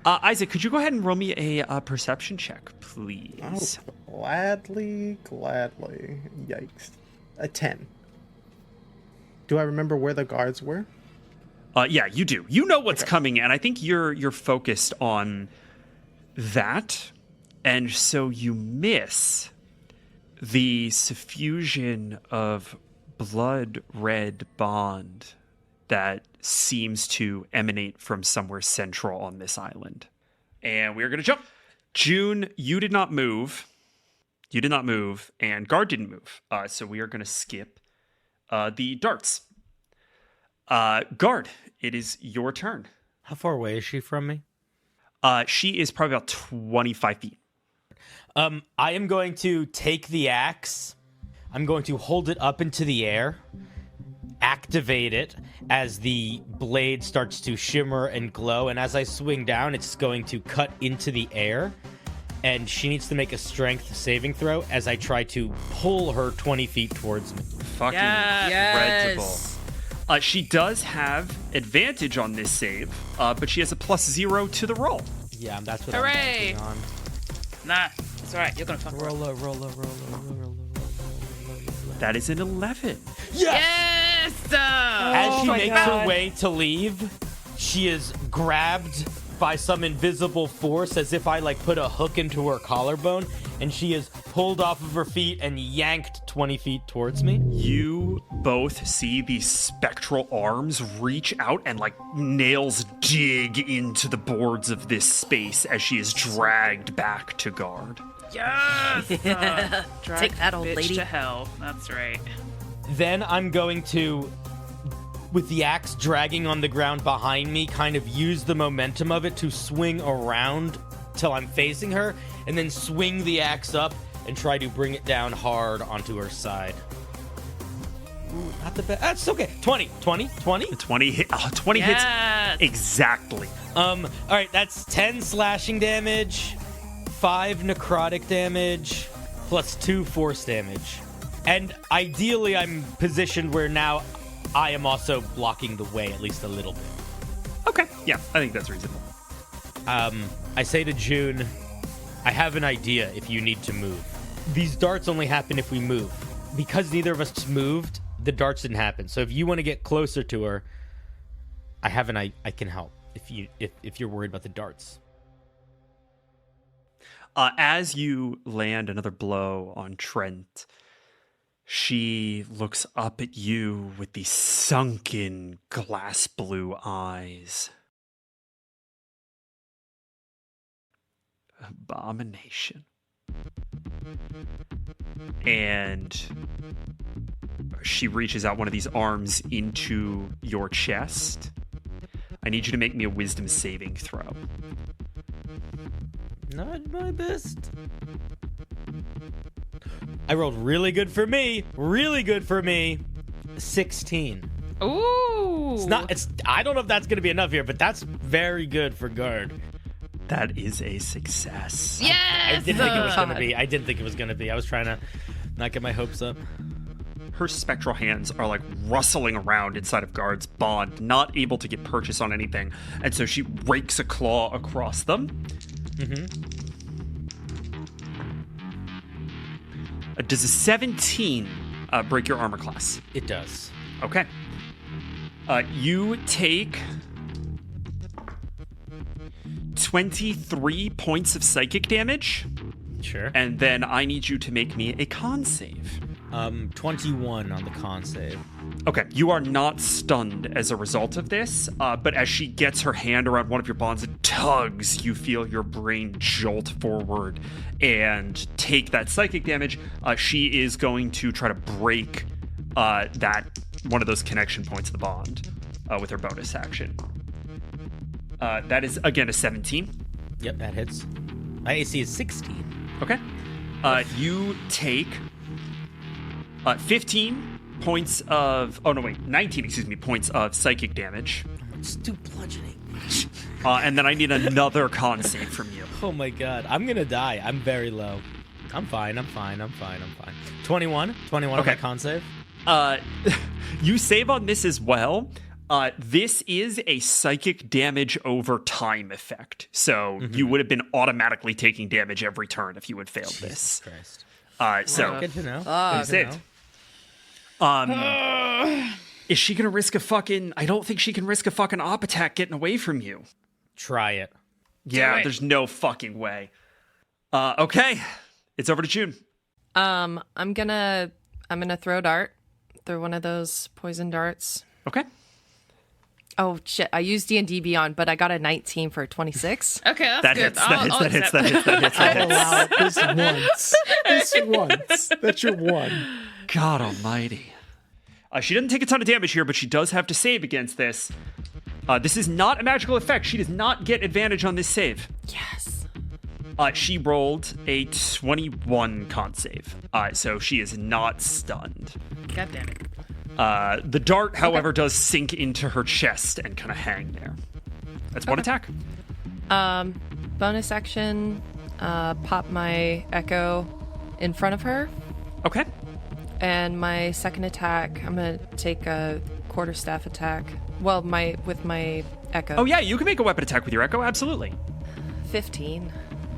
F: Isaac, could you go ahead and roll me a perception check, please?
A: Oh, gladly. Yikes. A 10. Do I remember where the guards were?
F: Yeah, you do. You know what's coming, and I think you're focused on that, and so you miss the suffusion of blood red bond that seems to emanate from somewhere central on this island. And we're going to jump. June, you did not move. And Guard didn't move. So we are going to skip the darts. Guard, it is your turn.
C: How far away is she from me?
F: She is probably about 25 feet.
C: I am going to take the axe. I'm going to hold it up into the air, activate it as the blade starts to shimmer and glow, and as I swing down, it's going to cut into the air, and she needs to make a strength saving throw as I try to pull her 20 feet towards me.
F: Fucking incredible. She does have advantage on this save, but she has a +0 to the roll.
C: Yeah, that's what
E: Hooray!
C: I'm banking on.
E: Nah, it's alright. You're gonna fuck her up.
C: Roll.
F: That is an 11.
E: Yes!
C: As she makes her way to leave, she is grabbed by some invisible force as if I put a hook into her collarbone, and she is pulled off of her feet and yanked 20 feet towards me.
F: You both see these spectral arms reach out and nails dig into the boards of this space as she is dragged back to Guard.
E: Yes! Drag
D: Take that, old
E: bitch
D: lady.
E: to hell. That's right.
C: Then I'm going to, with the axe dragging on the ground behind me, kind of use the momentum of it to swing around till I'm facing her, and then swing the axe up and try to bring it down hard onto her side. Ooh, not the best. That's okay. 20.
F: 20 hit. 20
E: Yes!
F: hits exactly.
C: All right, that's 10 slashing damage, 5 necrotic damage, plus 2 force damage. And ideally, I'm positioned where now I am also blocking the way at least a little bit.
F: Okay. Yeah, I think that's reasonable.
C: I say to June, I have an idea if you need to move. These darts only happen if we move. Because neither of us moved, the darts didn't happen. So if you want to get closer to her, I can help if you're worried about the darts.
F: As you land another blow on Trent, she looks up at you with these sunken glass blue eyes. Abomination. And she reaches out one of these arms into your chest. I need you to make me a wisdom saving throw.
C: Not my best. I rolled really good for me. 16.
E: Ooh!
C: I don't know if that's going to be enough here, but that's very good for Guard.
F: That is a success.
E: Yes!
C: I didn't think it was going to be. I was trying to not get my hopes up.
F: Her spectral hands are rustling around inside of Guard's bond, not able to get purchase on anything. And so she rakes a claw across them.
C: Mm-hmm.
F: Does a 17 break your armor class?
C: It does.
F: Okay. You take 23 points of psychic damage.
C: Sure.
F: And then I need you to make me a con save.
C: 21 on the con save.
F: Okay, you are not stunned as a result of this, but as she gets her hand around one of your bonds and tugs, you feel your brain jolt forward and take that psychic damage. She is going to try to break that one of those connection points of the bond with her bonus action. That is, again, a 17.
C: Yep, that hits. My AC is 16.
F: Okay. You take 15 points of... 19, points of psychic damage.
C: Let's do bludgeoning.
F: And then I need another con save from you.
C: Oh my god, I'm gonna die. I'm very low. I'm fine. 21 on
F: Okay.
C: my con save.
F: You save on this as well, This is a psychic damage over time effect. So you would have been automatically taking damage every turn if you had failed this.
C: Christ.
F: So
C: Good to know.
F: that's it. Is she going to risk a fucking... I don't think she can risk a fucking op attack getting away from you.
C: Try it.
F: Yeah, there's no fucking way. Okay. It's over to June.
D: I'm gonna throw a dart. Throw one of those poison darts.
F: Okay.
D: Oh shit! I used D&D Beyond, but I got a 19 for 26.
E: Okay, that's
F: That
E: good.
F: hits, that hits, that hits, that hits, that hits, that hits.
A: I'll allow it this once. That's your one.
F: God almighty. She doesn't take a ton of damage here, but she does have to save against this. This is not a magical effect. She does not get advantage on this save.
D: Yes.
F: She rolled a 21 con save, so she is not stunned.
E: God damn it.
F: The dart, however, does sink into her chest and kind of hang there. That's one attack.
D: Bonus action, pop my echo in front of her.
F: Okay.
D: And my second attack, I'm gonna take a quarterstaff attack. Well, with my echo.
F: Oh yeah, you can make a weapon attack with your echo, absolutely.
D: 15.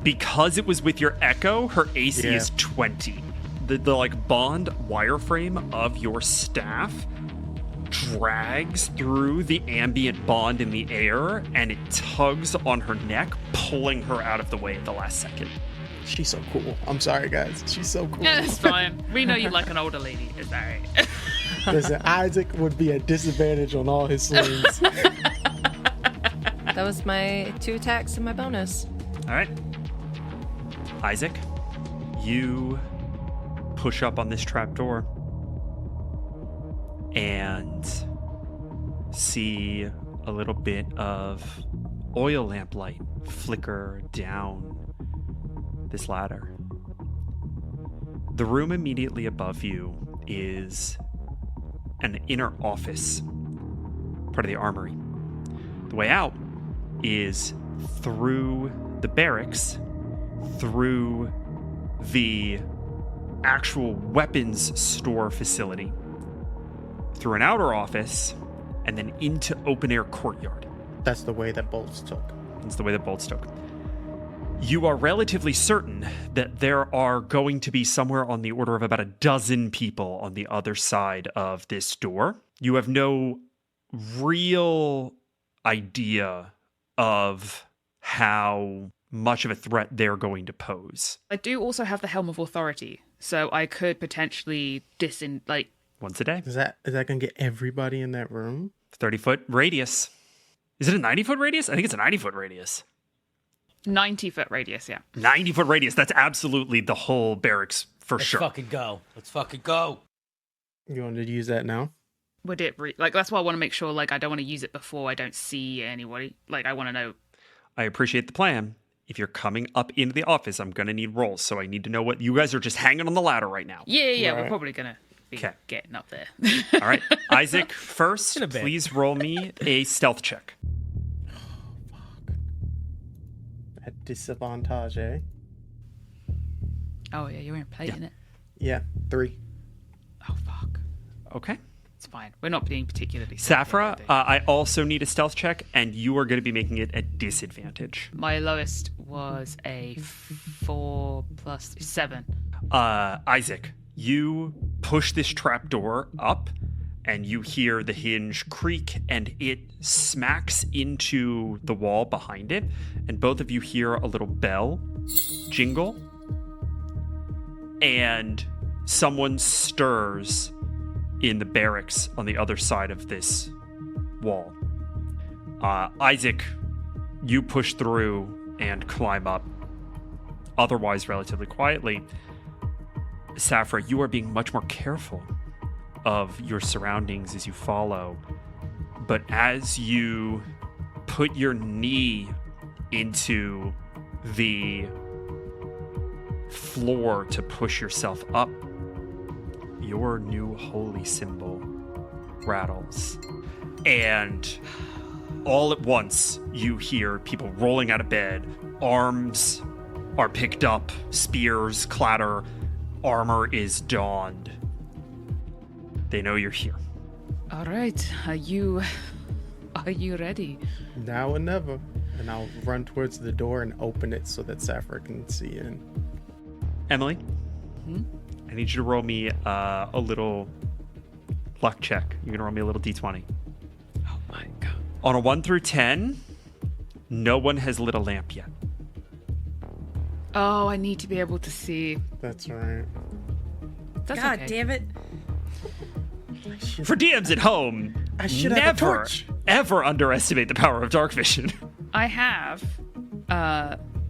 F: Because it was with your echo, her AC
A: Yeah.
F: is 20. The like bond wireframe of your staff drags through the ambient bond in the air, and it tugs on her neck, pulling her out of the way at the last second.
A: She's so cool. I'm sorry, guys. She's so cool.
E: Yeah, it's fine. We know you like an older lady. It's all right.
A: Listen, Isaac would be at disadvantage on all his swings.
D: That was my 2 attacks and my bonus.
F: All right. Isaac, you push up on this trapdoor and see a little bit of oil lamp light flicker down this ladder. The room immediately above you is an inner office, part of the armory. The way out is through the barracks, through the actual weapons store facility, through an outer office, and then into open air courtyard.
A: That's the way that Bolts took.
F: That's the way that Bolts took. You are relatively certain that there are going to be somewhere on the order of about a dozen people on the other side of this door. You have no real idea of how much of a threat they're going to pose.
E: I do also have the Helm of Authority, so I could potentially
F: Once a day.
A: Is that gonna get everybody in that room?
F: 30-foot radius. Is it a 90-foot radius? I think it's a 90-foot radius.
E: 90-foot radius, yeah.
F: 90-foot radius. That's absolutely the whole barracks for
C: Let's
F: sure.
C: fucking go. Let's fucking go.
A: You want to use that now?
E: Would it that's why I want to make sure I don't want to use it before I don't see anybody. I want to know.
F: I appreciate the plan. If you're coming up into the office, I'm going to need rolls, so I need to know what... You guys are just hanging on the ladder right now.
E: Yeah,
A: Right.
E: we're probably going to be
F: 'Kay.
E: getting up there.
F: All right. Isaac, first,
C: In a bit.
F: please roll me a stealth check.
A: At disadvantage, eh?
E: Oh, yeah, you're in play, innit?
A: Yeah, 3.
E: Oh, fuck.
F: Okay.
E: It's fine. We're not being particularly...
F: Safra,
E: stealthy,
F: I also need a stealth check, and you are going to be making it at disadvantage.
E: My lowest was a 4 plus 7.
F: Isaac, you push this trapdoor up, and you hear the hinge creak, and it smacks into the wall behind it, and both of you hear a little bell jingle, and someone stirs in the barracks on the other side of this wall. Isaac, you push through and climb up, otherwise relatively quietly. Safra, you are being much more careful of your surroundings as you follow. But as you put your knee into the floor to push yourself up, your new holy symbol rattles. And all at once, you hear people rolling out of bed. Arms are picked up, spears clatter, armor is donned. They know you're here.
E: All right. You Are you ready?
A: Now or never. And I'll run towards the door and open it so that Safra can see in.
F: Emily, I need you to roll me a little luck check. You're going to roll me a little d20.
E: Oh my god.
F: On a 1 through 10, no one has lit a lamp yet.
E: Oh, I need to be able to see.
A: That's right.
E: That's
G: God
E: okay.
G: damn it.
F: For DMs at home,
A: I should have a
F: never,
A: torch.
F: ever underestimate the power of dark vision.
E: I have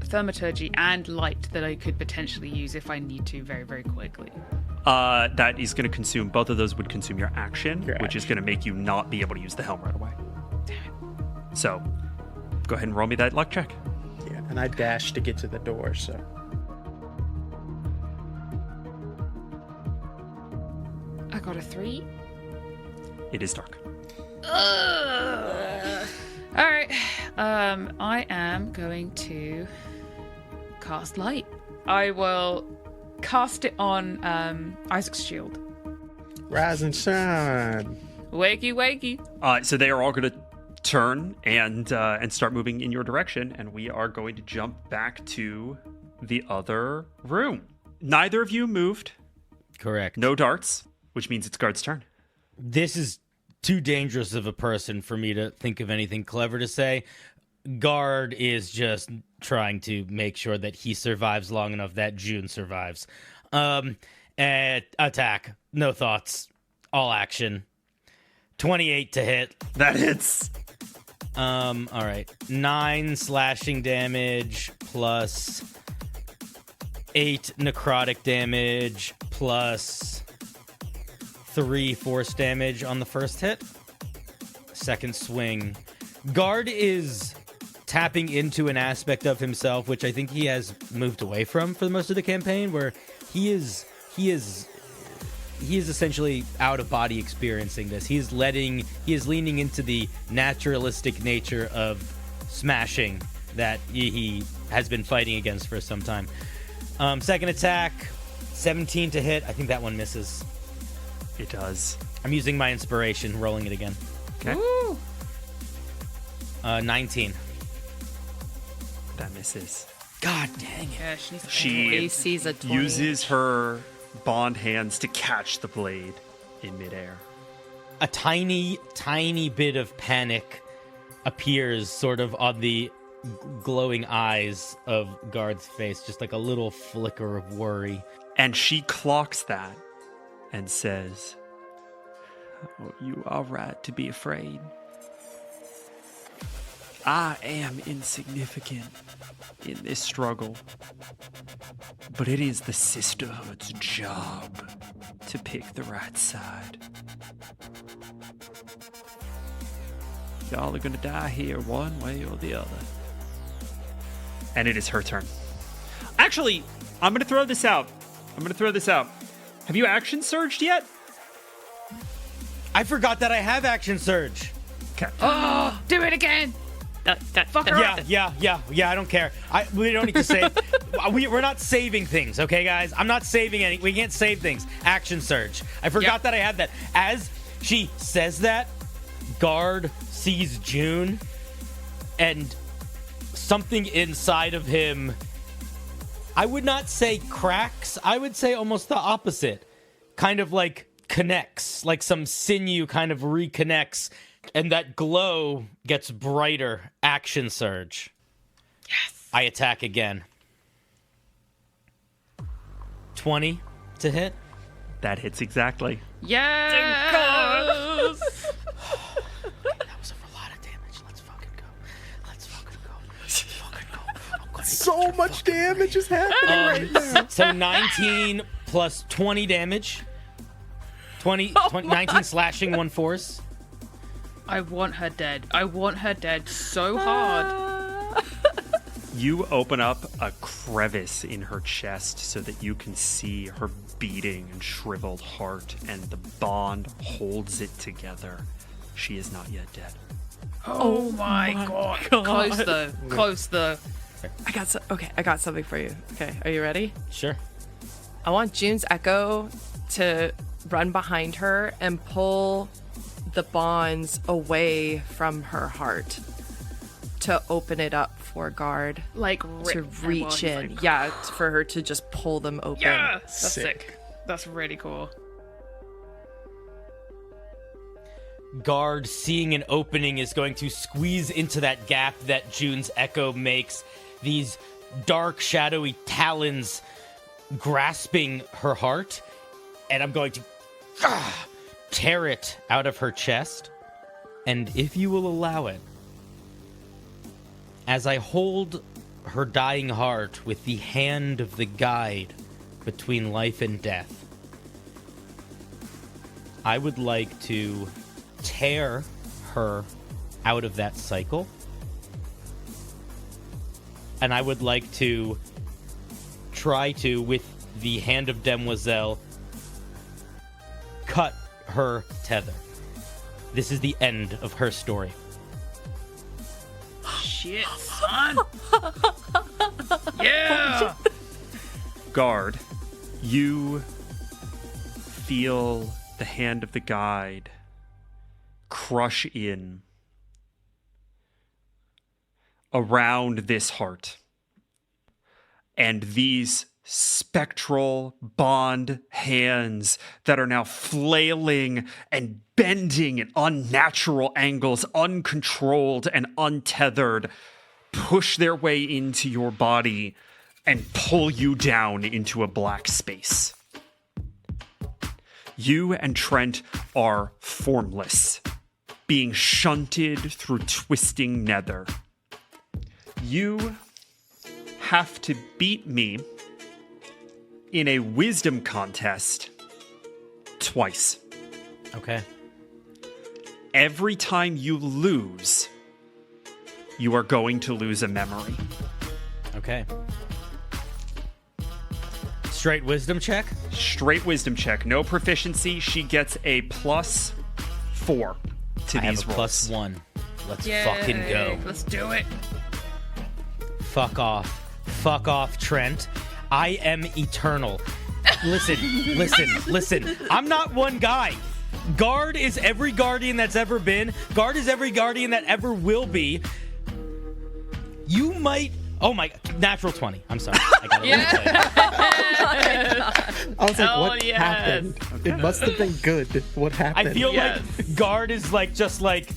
E: thaumaturgy and light that I could potentially use if I need to very, very quickly.
F: That is going to consume, both of those would consume your action,
A: Your
F: which is
A: action.
F: going to make you not be able to use the helm right away. So, go ahead and roll me that luck check.
A: Yeah, and I dashed to get to the door, so.
E: I got a 3.
F: It is dark.
E: All right. I am going to cast light. I will cast it on Isaac's shield.
A: Rise and shine.
E: Wakey, wakey.
F: So they are all going to turn and start moving in your direction, and we are going to jump back to the other room. Neither of you moved.
C: Correct.
F: No darts, which means it's guard's turn.
C: This is too dangerous of a person for me to think of anything clever to say. Guard is just trying to make sure that he survives long enough that June survives. Attack. No thoughts. All action. 28 to hit.
F: That hits.
C: All right. 9 slashing damage plus 8 necrotic damage plus 3 force damage on the first hit. Second swing. Guard is tapping into an aspect of himself which I think he has moved away from for most of the campaign, where he is essentially out of body experiencing this. He is leaning into the naturalistic nature of smashing that he has been fighting against for some time. Second attack, 17 to hit. I think that one misses.
F: It does.
C: I'm using my inspiration, rolling it again.
F: Okay.
E: Woo!
C: 19.
F: That misses.
C: God dang it.
E: Yeah, she needs to
F: She
D: sees a 20.
F: uses her bond hands to catch the blade in midair.
C: A tiny, tiny bit of panic appears sort of on the glowing eyes of Guard's face, just like a little flicker of worry.
F: And she clocks that and says, "Oh, you are right to be afraid. I am insignificant in this struggle, but it is the Sisterhood's job to pick the right side. Y'all are gonna die here one way or the other." And it is her turn. Actually, I'm gonna throw this out. Have you action surged yet?
C: I forgot that I have action surge.
F: Okay.
E: Oh, do it again. Fuck her up.
C: Yeah, I don't care. We don't need to save. We're not saving things, okay, guys? I'm not saving any. We can't save things. Action surge. I forgot that I had that. As she says that, Guard sees June, and something inside of him, I would not say cracks. I would say almost the opposite. Kind of like connects, like some sinew kind of reconnects. And that glow gets brighter. Action surge.
E: Yes.
C: I attack again. 20 to hit.
F: That hits exactly.
E: Yes.
C: That was a lot of damage. Let's fucking go.
A: So much damage is happening right now.
C: So 19 plus 20 damage. 20 19 slashing, 1 force.
E: I want her dead. I want her dead so hard.
F: You open up a crevice in her chest so that you can see her beating and shriveled heart, and the bond holds it together. She is not yet dead.
E: Oh my god. Close though.
D: I got something for you. Okay, are you ready?
C: Sure.
D: I want June's Echo to run behind her and pull the bonds away from her heart to open it up for Guard
E: Like
D: to reach in.
E: Like,
D: Yeah, for her to just pull them open.
E: yeah, that's sick. That's really cool.
C: Guard, seeing an opening, is going to squeeze into that gap that June's echo makes. These dark, shadowy talons grasping her heart, and I'm going to tear it out of her chest. And if you will allow it, as I hold her dying heart with the hand of the guide between life and death, I would like to tear her out of that cycle. And I would like to try to, with the hand of Demoiselle, cut her tether. This is the end of her story.
E: Shit, son. Yeah.
F: Guard, you feel the hand of the guide crush in around this heart. And these spectral bond hands that are now flailing and bending at unnatural angles, uncontrolled and untethered, push their way into your body and pull you down into a black space. You and Trent are formless, being shunted through twisting nether. You have to beat me in a wisdom contest twice.
C: Okay.
F: Every time you lose, you are going to lose a memory.
C: Okay. Straight wisdom check?
F: Straight wisdom check, no proficiency. She gets a +4 to
C: I
F: these
C: have a
F: rolls.
C: +1. Let's fucking go.
E: Let's do it.
C: Fuck off. Fuck off, Trent. I am eternal. Listen. I'm not one guy. Guard is every guardian that's ever been. Guard is every guardian that ever will be. You might... Oh my... Natural 20. I'm sorry. I got
A: I was like,
E: Hell
A: what
E: yes.
A: happened? It must have been good. What happened?
C: I feel
E: Yes.
C: like Guard is like just like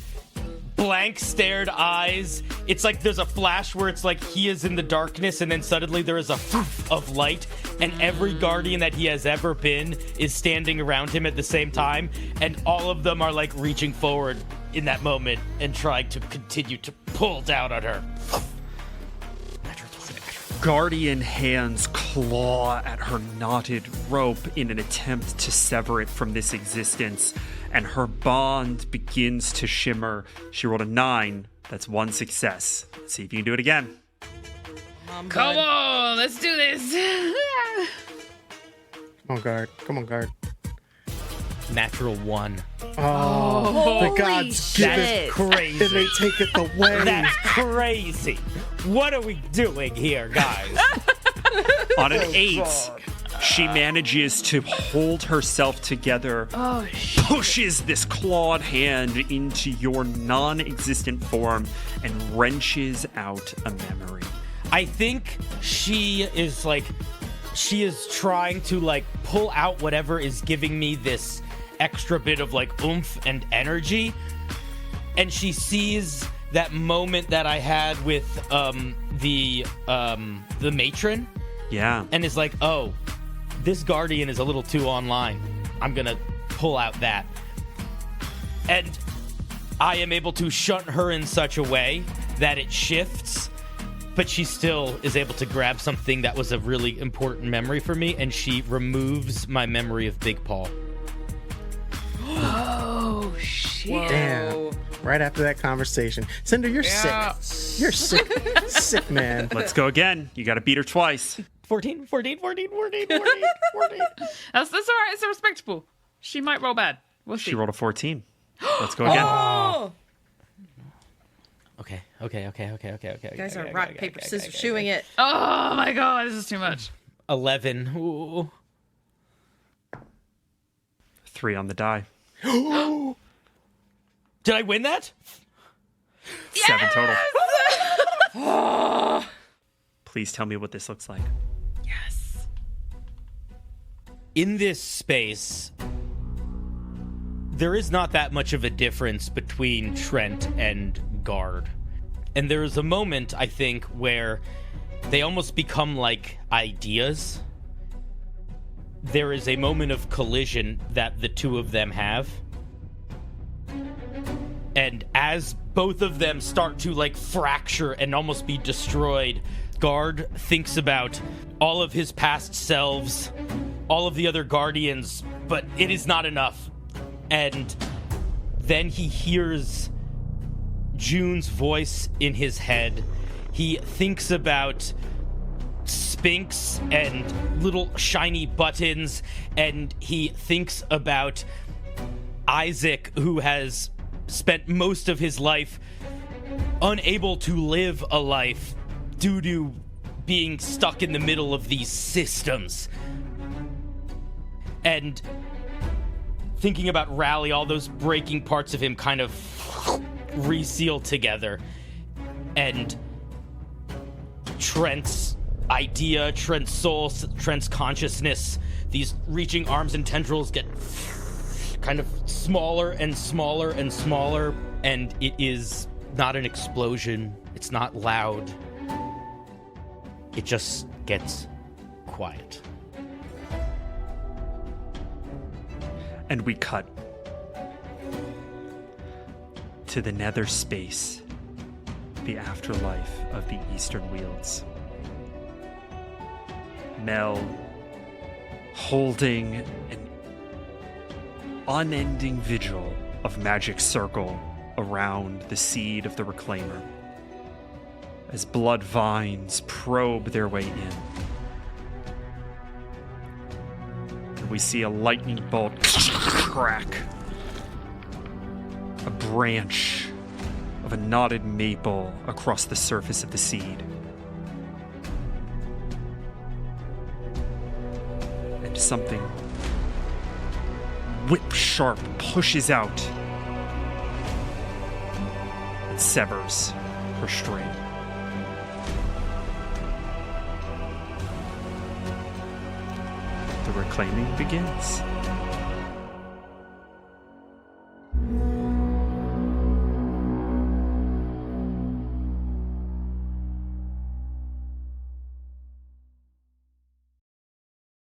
C: blank stared eyes. It's like there's a flash where it's like he is in the darkness and then suddenly there is a poof of light and every guardian that he has ever been is standing around him at the same time and all of them are like reaching forward in that moment and trying to continue to pull down on her.
F: Guardian hands claw at her knotted rope in an attempt to sever it from this existence, and her bond begins to shimmer. She rolled a 9. That's 1 success. Let's see if you can do it again.
E: Come on, let's do this.
A: Come on, Guard. Come on, Guard.
C: Natural 1.
A: Oh, the gods give
C: That's
A: it,
C: crazy.
A: and they take it away.
C: That's crazy. What are we doing here, guys?
F: On an 8, she manages to hold herself together, pushes this clawed hand into your non-existent form, and wrenches out a memory.
C: I think she is trying to like pull out whatever is giving me this extra bit of like oomph and energy, and she sees that moment that I had with the matron,
F: Yeah.
C: and is like, oh, this guardian is a little too online. I'm gonna pull out that, and I am able to shunt her in such a way that it shifts, but she still is able to grab something that was a really important memory for me, and she removes my memory of Big Paul.
E: Oh shit!
A: Damn. Right after that conversation. Cinder, you're sick. You're sick. Sick, man.
F: Let's go again. You got to beat her twice.
C: 14.
E: That's all right. It's respectable. She might roll bad. We'll see.
F: She rolled a 14. Let's go again.
E: Oh!
C: Okay.
D: You guys are rock, paper, scissors, shooing it.
E: Oh my god, this is too much.
C: 11. Ooh.
F: 3 on the die.
C: Did I win that?
F: 7 total. Please tell me what this looks like.
E: Yes.
C: In this space, there is not that much of a difference between Trent and Guard. And there is a moment, I think, where they almost become like ideas. There is a moment of collision that the two of them have. And as both of them start to like fracture and almost be destroyed, Guard thinks about all of his past selves, all of the other Guardians, but it is not enough. And then he hears June's voice in his head. He thinks about Sphinx and little shiny buttons, and he thinks about Isaac, who has spent most of his life unable to live a life due to being stuck in the middle of these systems. And thinking about Rally, all those breaking parts of him kind of reseal together. And Trent's idea, Trent's soul, Trent's consciousness, these reaching arms and tendrils get kind of smaller and smaller and smaller, and it is not an explosion. It's not loud. It just gets quiet.
F: And we cut to the nether space, the afterlife of the Eastern Wields. Mel holding an unending vigil of magic circle around the seed of the Reclaimer as blood vines probe their way in. And we see a lightning bolt crack. A branch of a knotted maple across the surface of the seed. And something whip sharp pushes out and severs her string. The reclaiming begins.